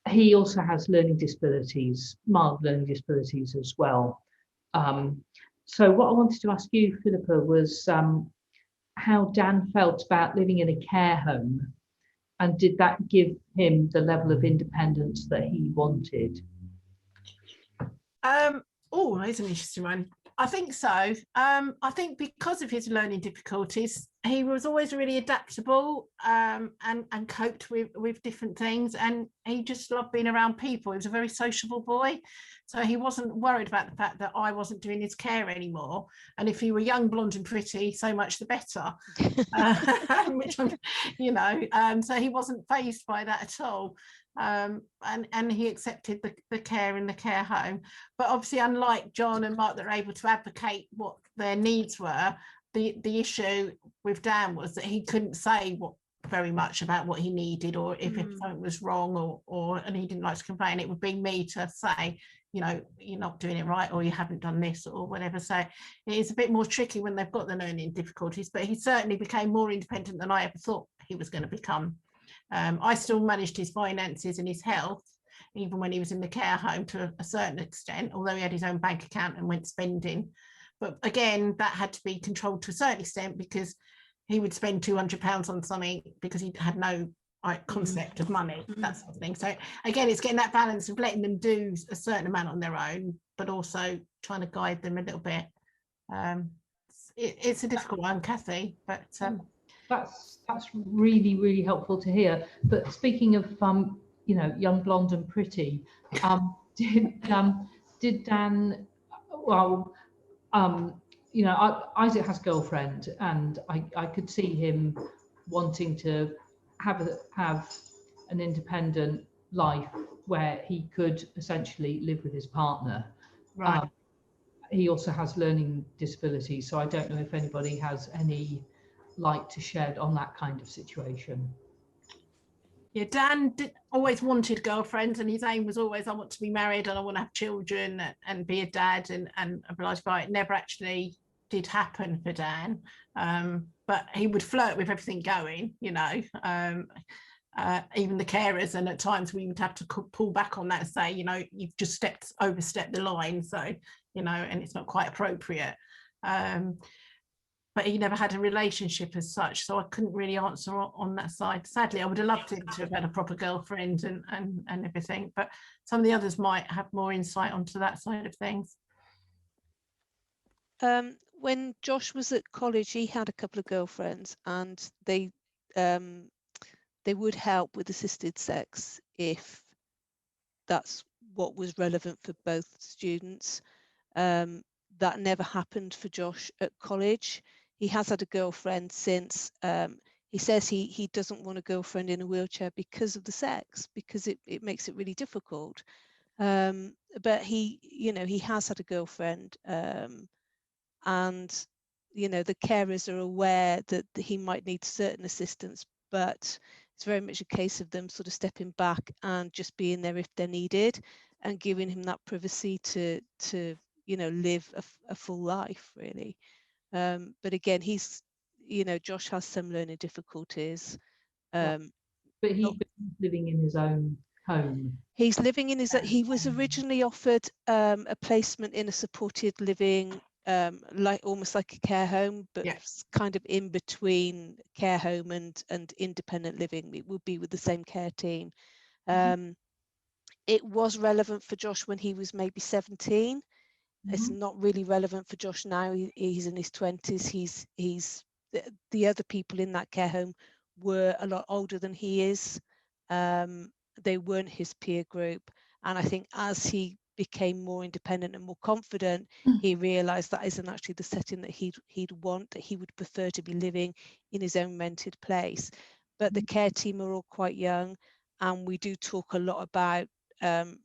He also has learning disabilities, mild learning disabilities as well. So what I wanted to ask you, Philippa, was how Dan felt about living in a care home, and did that give him the level of independence that he wanted? Oh, that's an interesting one. I think so. I think because of his learning difficulties, he was always really adaptable, and coped with different things, and he just loved being around people. He was a very sociable boy, so he wasn't worried about the fact that I wasn't doing his care anymore. And if he were young, blonde and pretty, so much the better. Which I'm, so he wasn't fazed by that at all. And he accepted the care in the care home. But obviously, unlike John and Mark that are able to advocate what their needs were, the issue with Dan was that he couldn't say very much about what he needed, or if something was wrong, and he didn't like to complain. It would be me to say, you're not doing it right, or you haven't done this, or whatever. So it is a bit more tricky when they've got the learning difficulties, but he certainly became more independent than I ever thought he was going to become. I still managed his finances and his health, even when he was in the care home to a certain extent, although he had his own bank account and went spending. But again, that had to be controlled to a certain extent, because he would spend £200 on something because he had no concept of money, that sort of thing. So again, it's getting that balance of letting them do a certain amount on their own, but also trying to guide them a little bit. It's a difficult one, Kathy, but that's really, really helpful to hear. But speaking of young, blonde and pretty, did Dan, Isaac has a girlfriend, and I could see him wanting to have an independent life where he could essentially live with his partner. Right. He also has learning disabilities, so I don't know if anybody has any light to shed on that kind of situation. Yeah, Dan always wanted girlfriends, and his aim was always, I want to be married and I want to have children and be a dad and obliged by it. Never actually did happen for Dan, but he would flirt with everything going, even the carers, and at times we would have to pull back on that and say, you've just overstepped the line, so and it's not quite appropriate. But he never had a relationship as such, so I couldn't really answer on that side. Sadly, I would have loved him to have had a proper girlfriend and everything, but some of the others might have more insight onto that side of things. When Josh was at college, he had a couple of girlfriends, and they would help with assisted sex if that's what was relevant for both students. That never happened for Josh at college. He has had a girlfriend since. He says he doesn't want a girlfriend in a wheelchair because of the sex, because it makes it really difficult. But he has had a girlfriend, and the carers are aware that he might need certain assistance, but it's very much a case of them sort of stepping back and just being there if they're needed, and giving him that privacy to live a full life, really. But again, Josh has some learning difficulties. But he's living in his own home. He's living in he was originally offered a placement in a supported living, almost like a care home, but kind of in between care home and independent living. It would be with the same care team. It was relevant for Josh when he was maybe 17. It's not really relevant for Josh now. He's in his 20s. The other people in that care home were a lot older than he is. they weren't his peer group. And I think as he became more independent and more confident, he realized that isn't actually the setting that he'd want, that he would prefer to be living in his own rented place. But the care team are all quite young, and we do talk a lot about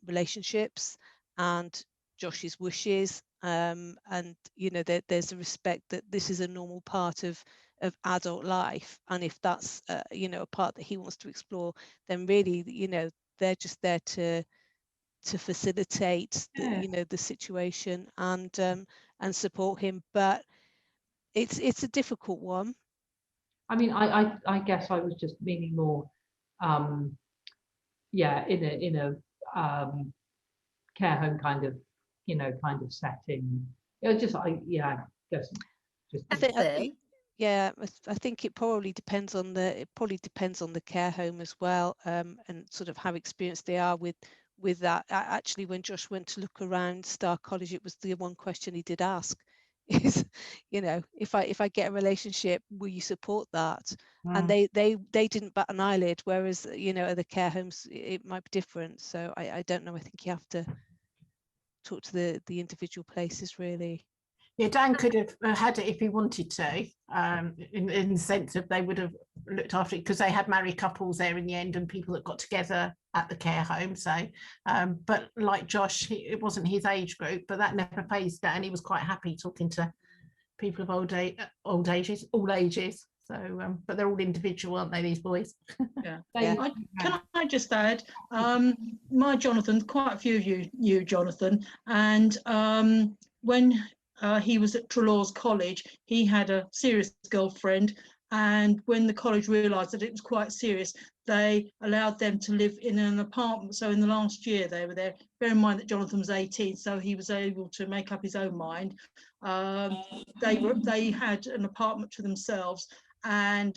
relationships and Josh's wishes, and you know, there's a respect that this is a normal part of adult life, and if that's you know, a part that he wants to explore, then really, you know, they're just there to facilitate the, you know, the situation and support him. But it's a difficult one. I mean, I guess I was just meaning more, yeah, in a care home kind of, you know, kind of setting. It was just, I guess just. I think yeah, I think it probably depends on the care home as well, and sort of how experienced they are with that. Actually, when Josh went to look around Star College, it was the one question he did ask is, you know, if I get a relationship, will you support that? And they didn't bat an eyelid, whereas, you know, other care homes it might be different. So I don't know. I think you have to talk to the individual places, really. Yeah, Dan could have had it if he wanted to, in the sense of they would have looked after it, because they had married couples there in the end and people that got together at the care home. So, but like Josh, it wasn't his age group, but that never phased Dan. He was quite happy talking to people of all ages. So, but they're all individual, aren't they, these boys? Yeah. Can I just add, my Jonathan, quite a few of you knew Jonathan, and when he was at Trelawn's College, he had a serious girlfriend, and when the college realised that it was quite serious, they allowed them to live in an apartment. So in the last year they were there. Bear in mind that Jonathan was 18, so he was able to make up his own mind. They had an apartment to themselves, and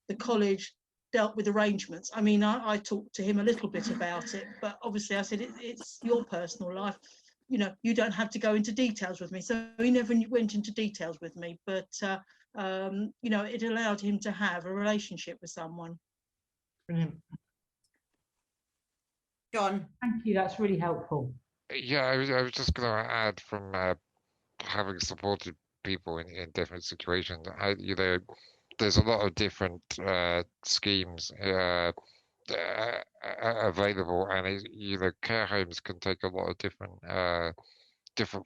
the college dealt with arrangements. I mean, I talked to him a little bit about it, but obviously I said it's your personal life. You know, you don't have to go into details with me. So he never went into details with me, but you know, it allowed him to have a relationship with someone. Brilliant. John. Thank you, that's really helpful. Yeah, I was just going to add from having supported people in different situations. You know, there's a lot of different schemes available, and you know, care homes can take a lot of different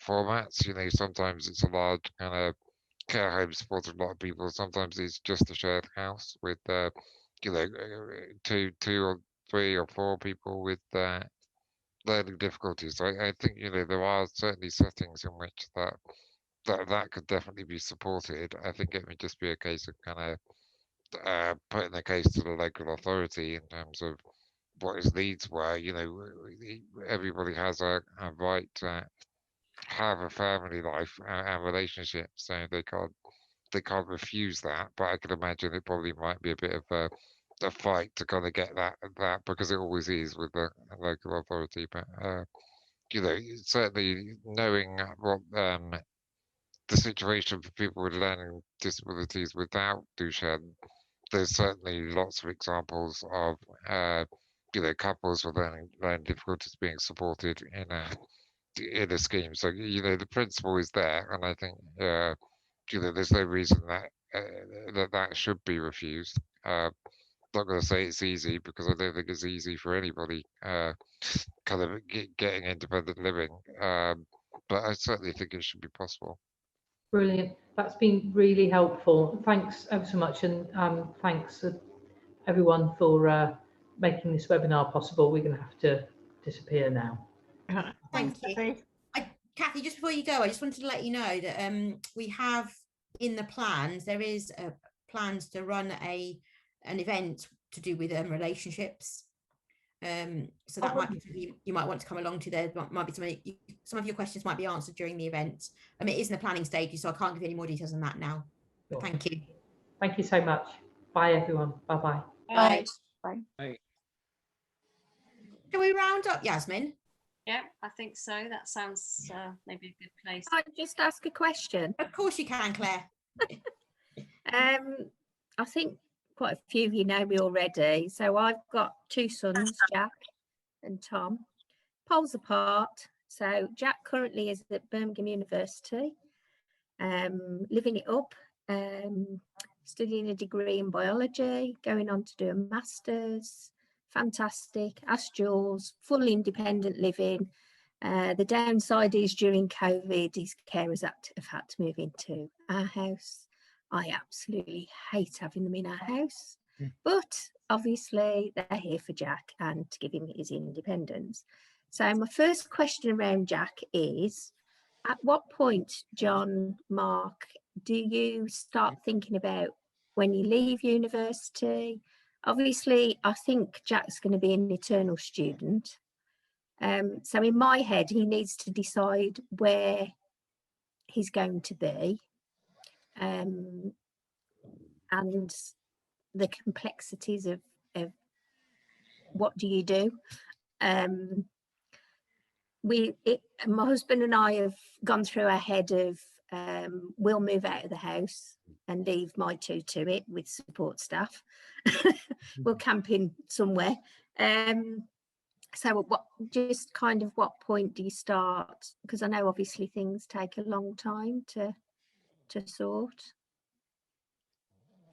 formats. You know, sometimes it's a large kind of care home supporting a lot of people. Sometimes it's just a shared house with you know, two or three or four people with learning difficulties. So I think, you know, there are certainly settings in which that could definitely be supported. I think it would just be a case of kind of putting the case to the local authority in terms of what his needs were. You know, everybody has a right to have a family life and relationships, so they can't refuse that. But I can imagine it probably might be a bit of a fight to kind of get that because it always is with the local authority. But you know, certainly knowing what the situation for people with learning disabilities without Duchenne, there's certainly lots of examples of you know, couples with learning difficulties being supported in a scheme. So, you know, the principle is there, and I think you know, there's no reason that that should be refused. Not going to say it's easy, because I don't think it's easy for anybody kind of getting independent living, but I certainly think it should be possible. Brilliant, that's been really helpful. Thanks ever so much, and thanks everyone for making this webinar possible. We're going to have to disappear now. Thank you. Kathy, just before you go, I just wanted to let you know that we have in the plans, there is plans to run an event to do with relationships. So that might be something you might want to come along to. There might be some of your questions might be answered during the event. It is in the planning stages, so I can't give you any more details on that now. But thank you. Thank you so much. Bye everyone. Bye-bye. Bye. Bye. Bye. Can we round up, Yasmin? Yeah, I think so. That sounds maybe a good place. Can I just ask a question? Of course you can, Claire. I think quite a few of you know me already. So I've got 2 sons, Jack and Tom, poles apart. So Jack currently is at Birmingham University, living it up, studying a degree in biology, going on to do a master's. Fantastic. Ask Jules, full independent living. The downside is during COVID, his carers have had to move into our house. I absolutely hate having them in our house, but obviously they're here for Jack and to give him his independence. So my first question around Jack is, at what point, John, Mark, do you start thinking about when you leave university? Obviously, I think Jack's going to be an eternal student. So in my head, he needs to decide where he's going to be, and the complexities of what do you do. My husband and I have gone through our head of we'll move out of the house and leave my 2 to it with support staff. We'll camp in somewhere. So what point do you start? Because I know obviously things take a long time to sort.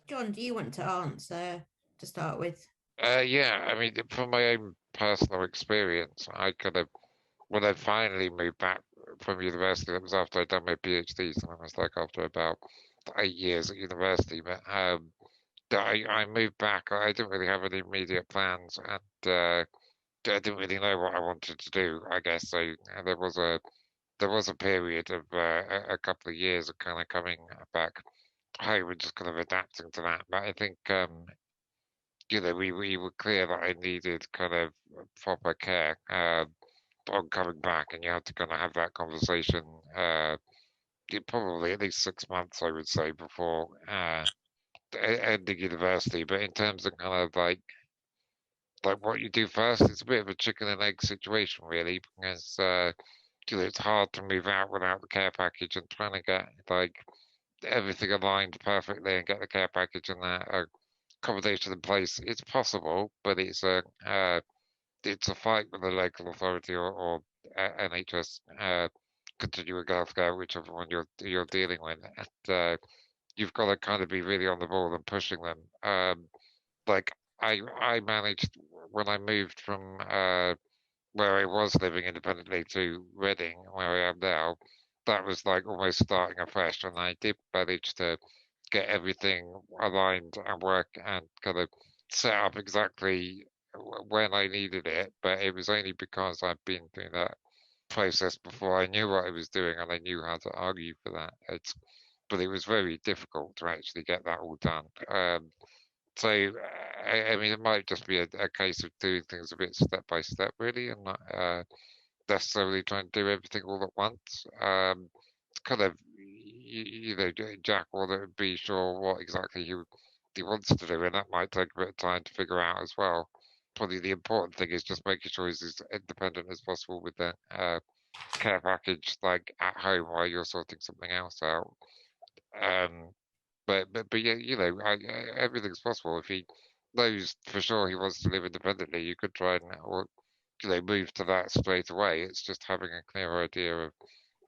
John, do you want to answer to start with? Yeah, I mean, from my own personal experience, when I finally moved back from university, that was after I'd done my PhD, so it was like after about 8 years at university. But I moved back. I didn't really have any immediate plans, and I didn't really know what I wanted to do, I guess. So there was a period of a couple of years of kind of coming back home and just kind of adapting to that. But I think we were clear that I needed kind of proper care on coming back, and you had to kind of have that conversation. Probably at least 6 months, I would say, before ending university. But in terms of kind of like what you do first, it's a bit of a chicken and egg situation, really, because it's hard to move out without the care package, and trying to get like everything aligned perfectly and get the care package and the accommodation in place. It's possible, but it's a fight with the local authority or NHS continuing healthcare, whichever one you're dealing with. And you've got to kind of be really on the ball and pushing them. Like I managed when I moved from where I was living independently to Reading, where I am now. That was like almost starting afresh, and I did manage to get everything aligned and work and kind of set up exactly when I needed it. But it was only because I've been through that process before. I knew what I was doing and I knew how to argue for that. But it was very difficult to actually get that all done. So I mean, it might just be a case of doing things a bit step by step, really, and not necessarily trying to do everything all at once. Kind of, Jack will be sure what exactly he wants to do, and that might take a bit of time to figure out as well. Probably the important thing is just making sure he's as independent as possible with the care package, like at home while you're sorting something else out. But yeah, everything's possible. If he knows for sure he wants to live independently, you could try and move to that straight away. It's just having a clear idea of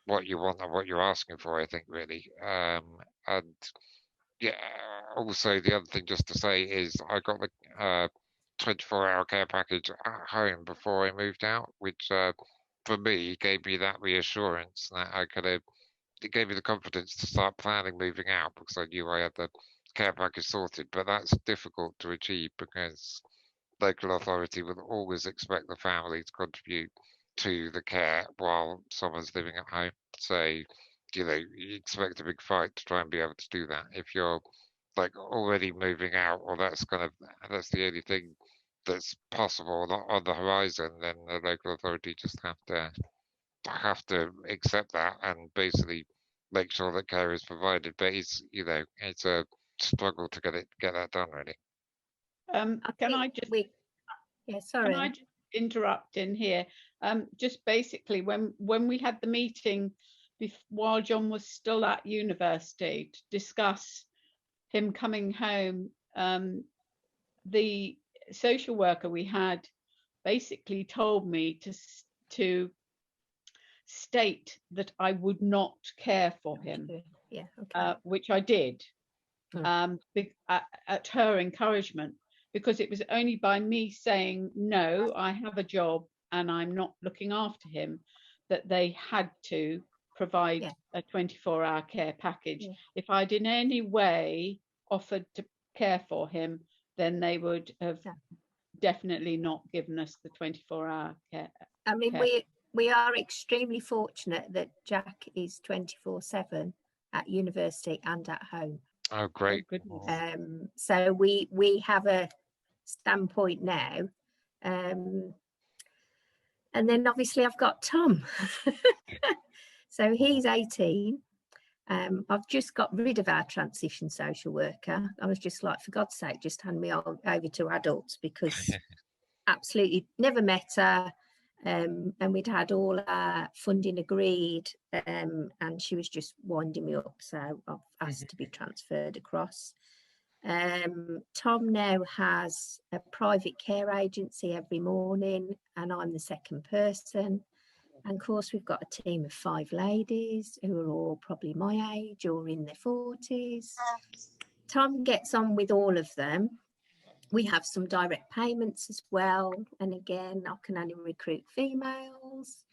what you want and what you're asking for, I think, really. And yeah, also the other thing just to say is I got the 24-hour care package at home before I moved out, which for me gave me that reassurance that it gave me the confidence to start planning moving out, because I knew I had the care package sorted. But that's difficult to achieve because local authority will always expect the family to contribute to the care while someone's living at home. So, you expect a big fight to try and be able to do that. If you're like already moving out, or that's the only thing that's possible not on the horizon, then the local authority just have to accept that and basically make sure that care is provided. But it's a struggle to get that done, really. Can I just interrupt in here? Just basically, when we had the meeting while John was still at university to discuss him coming home the social worker we had basically told me to state that I would not care for him, Yeah, okay. which I did at her encouragement, because it was only by me saying, no, I have a job and I'm not looking after him, that they had to provide a 24-hour care package. If I'd in any way offered to care for him, then they would have definitely not given us the 24-hour care. I mean, we are extremely fortunate that Jack is 24/7 at university and at home. Oh, great. So we have a standpoint now. And then obviously I've got Tom. So he's 18. I've just got rid of our transition social worker. I was just like, for God's sake, just hand me over to adults, because absolutely never met her. And we'd had all our funding agreed, and she was just winding me up. So I've asked to be transferred across. Tom now has a private care agency every morning, and I'm the second person. And of course, we've got a team of 5 ladies who are all probably my age or in their 40s. Tom gets on with all of them. We have some direct payments as well. And again, I can only recruit females.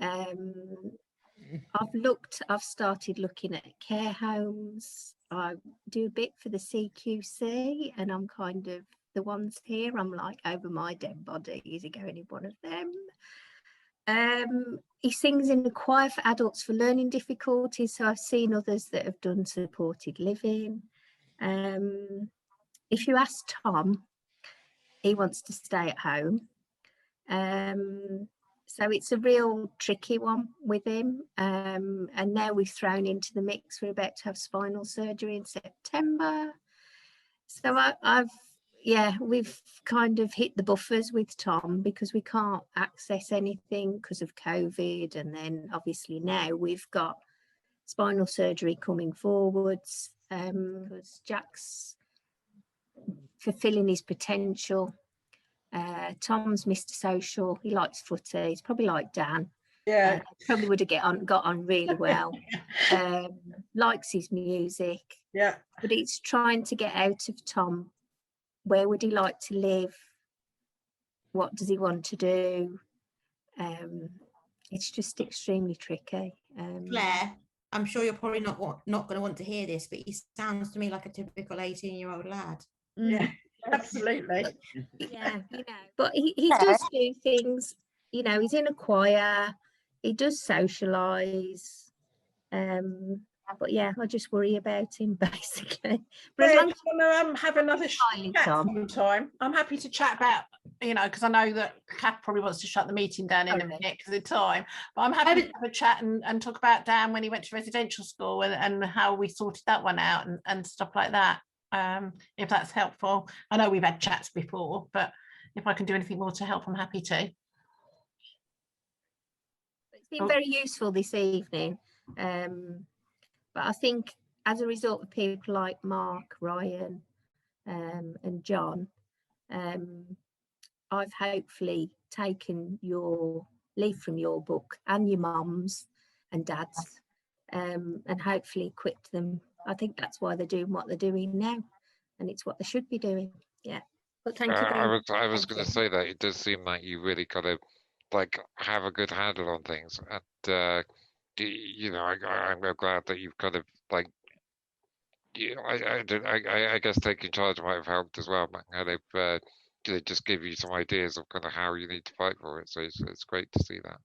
I've started looking at care homes. I do a bit for the CQC, and I'm kind of the ones here. I'm like, over my dead body, is he going in one of them? He sings in the choir for adults for learning difficulties. So I've seen others that have done supported living. If you ask Tom, he wants to stay at home. So it's a real tricky one with him. And now we've thrown into the mix, we're about to have spinal surgery in September. So we've kind of hit the buffers with Tom, because we can't access anything because of COVID. And then obviously now we've got spinal surgery coming forwards, because Jack's fulfilling his potential. Tom's Mr. Social. He likes footy. He's probably like Dan. Yeah. Probably would have got on really well. Likes his music. Yeah. But it's trying to get out of Tom. Where would he like to live? What does he want to do? It's just extremely tricky. Claire, I'm sure you're probably not going to want to hear this, but he sounds to me like a typical 18-year-old lad. Yeah, absolutely. Yeah, but he does do things. He's in a choir. He does socialise. But yeah, I just worry about him basically. But as long as you want to have another chat sometime, I'm happy to chat about, because I know that Kath probably wants to shut the meeting down in a minute because of time. But I'm happy to have a chat and talk about Dan when he went to residential school and how we sorted that one out and stuff like that. If that's helpful. I know we've had chats before, but if I can do anything more to help, I'm happy to. It's been very useful this evening. But I think as a result of people like Mark, Ryan, and John, I've hopefully taken your leaf from your book and your mums and dads, and hopefully equipped them. I think that's why they're doing what they're doing now, and it's what they should be doing. Yeah. But thank you very much. I was going to say that it does seem like you really kind of have a good handle on things, and I'm glad that you've kind of I guess taking charge might have helped as well. How they've just give you some ideas of kind of how you need to fight for it. So it's great to see that.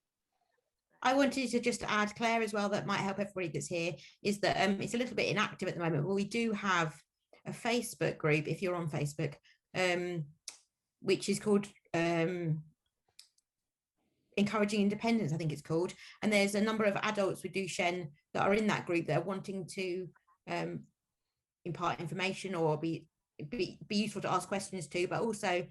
I wanted to just add, Claire, as well, that might help everybody that's here, is that it's a little bit inactive at the moment, but we do have a Facebook group, if you're on Facebook, which is called Encouraging Independence, I think it's called. And there's a number of adults with Duchenne that are in that group that are wanting to impart information or be useful to ask questions to, but also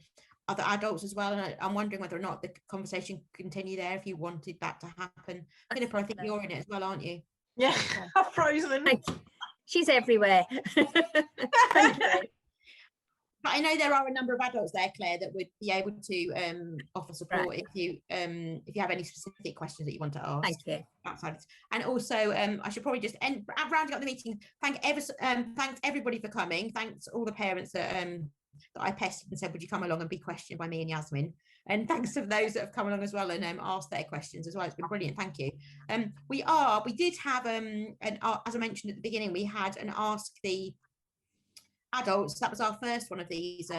other adults as well. And I'm wondering whether or not the conversation can continue there if you wanted that to happen. Philippa, I think you're in it as well, aren't you? Yeah, I'm frozen. She's everywhere. Thank you. But I know there are a number of adults there, Claire, that would be able to offer support if you have any specific questions that you want to ask. Thank you. Outside. And also, I should probably just end rounding up the meeting. Thanks everybody for coming. Thanks all the parents that I pestered and said, would you come along and be questioned by me and Yasmin? And thanks to those that have come along as well and asked their questions as well. It's been brilliant. Thank you. We did have as I mentioned at the beginning, we had an Ask the Adults. That was our first one of these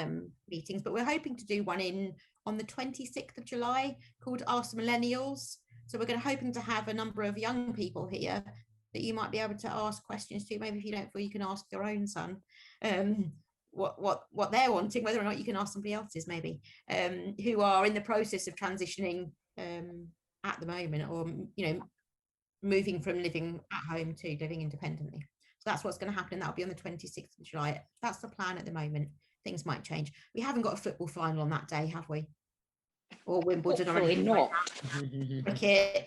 meetings, but we're hoping to do one on the 26th of July called Ask the Millennials. So we're hoping to have a number of young people here that you might be able to ask questions to. Maybe if you don't feel you can ask your own son what they're wanting, whether or not you can ask somebody else's, maybe who are in the process of transitioning at the moment, or moving from living at home to living independently. So that's what's going to happen. That'll be on the 26th of July. That's the plan at the moment. Things might change. We haven't got a football final on that day, have we? Or Wimbledon or anything like that. Okay.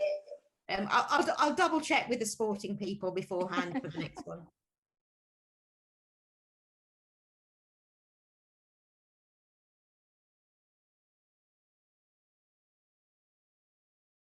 I'll double check with the sporting people beforehand for the next one.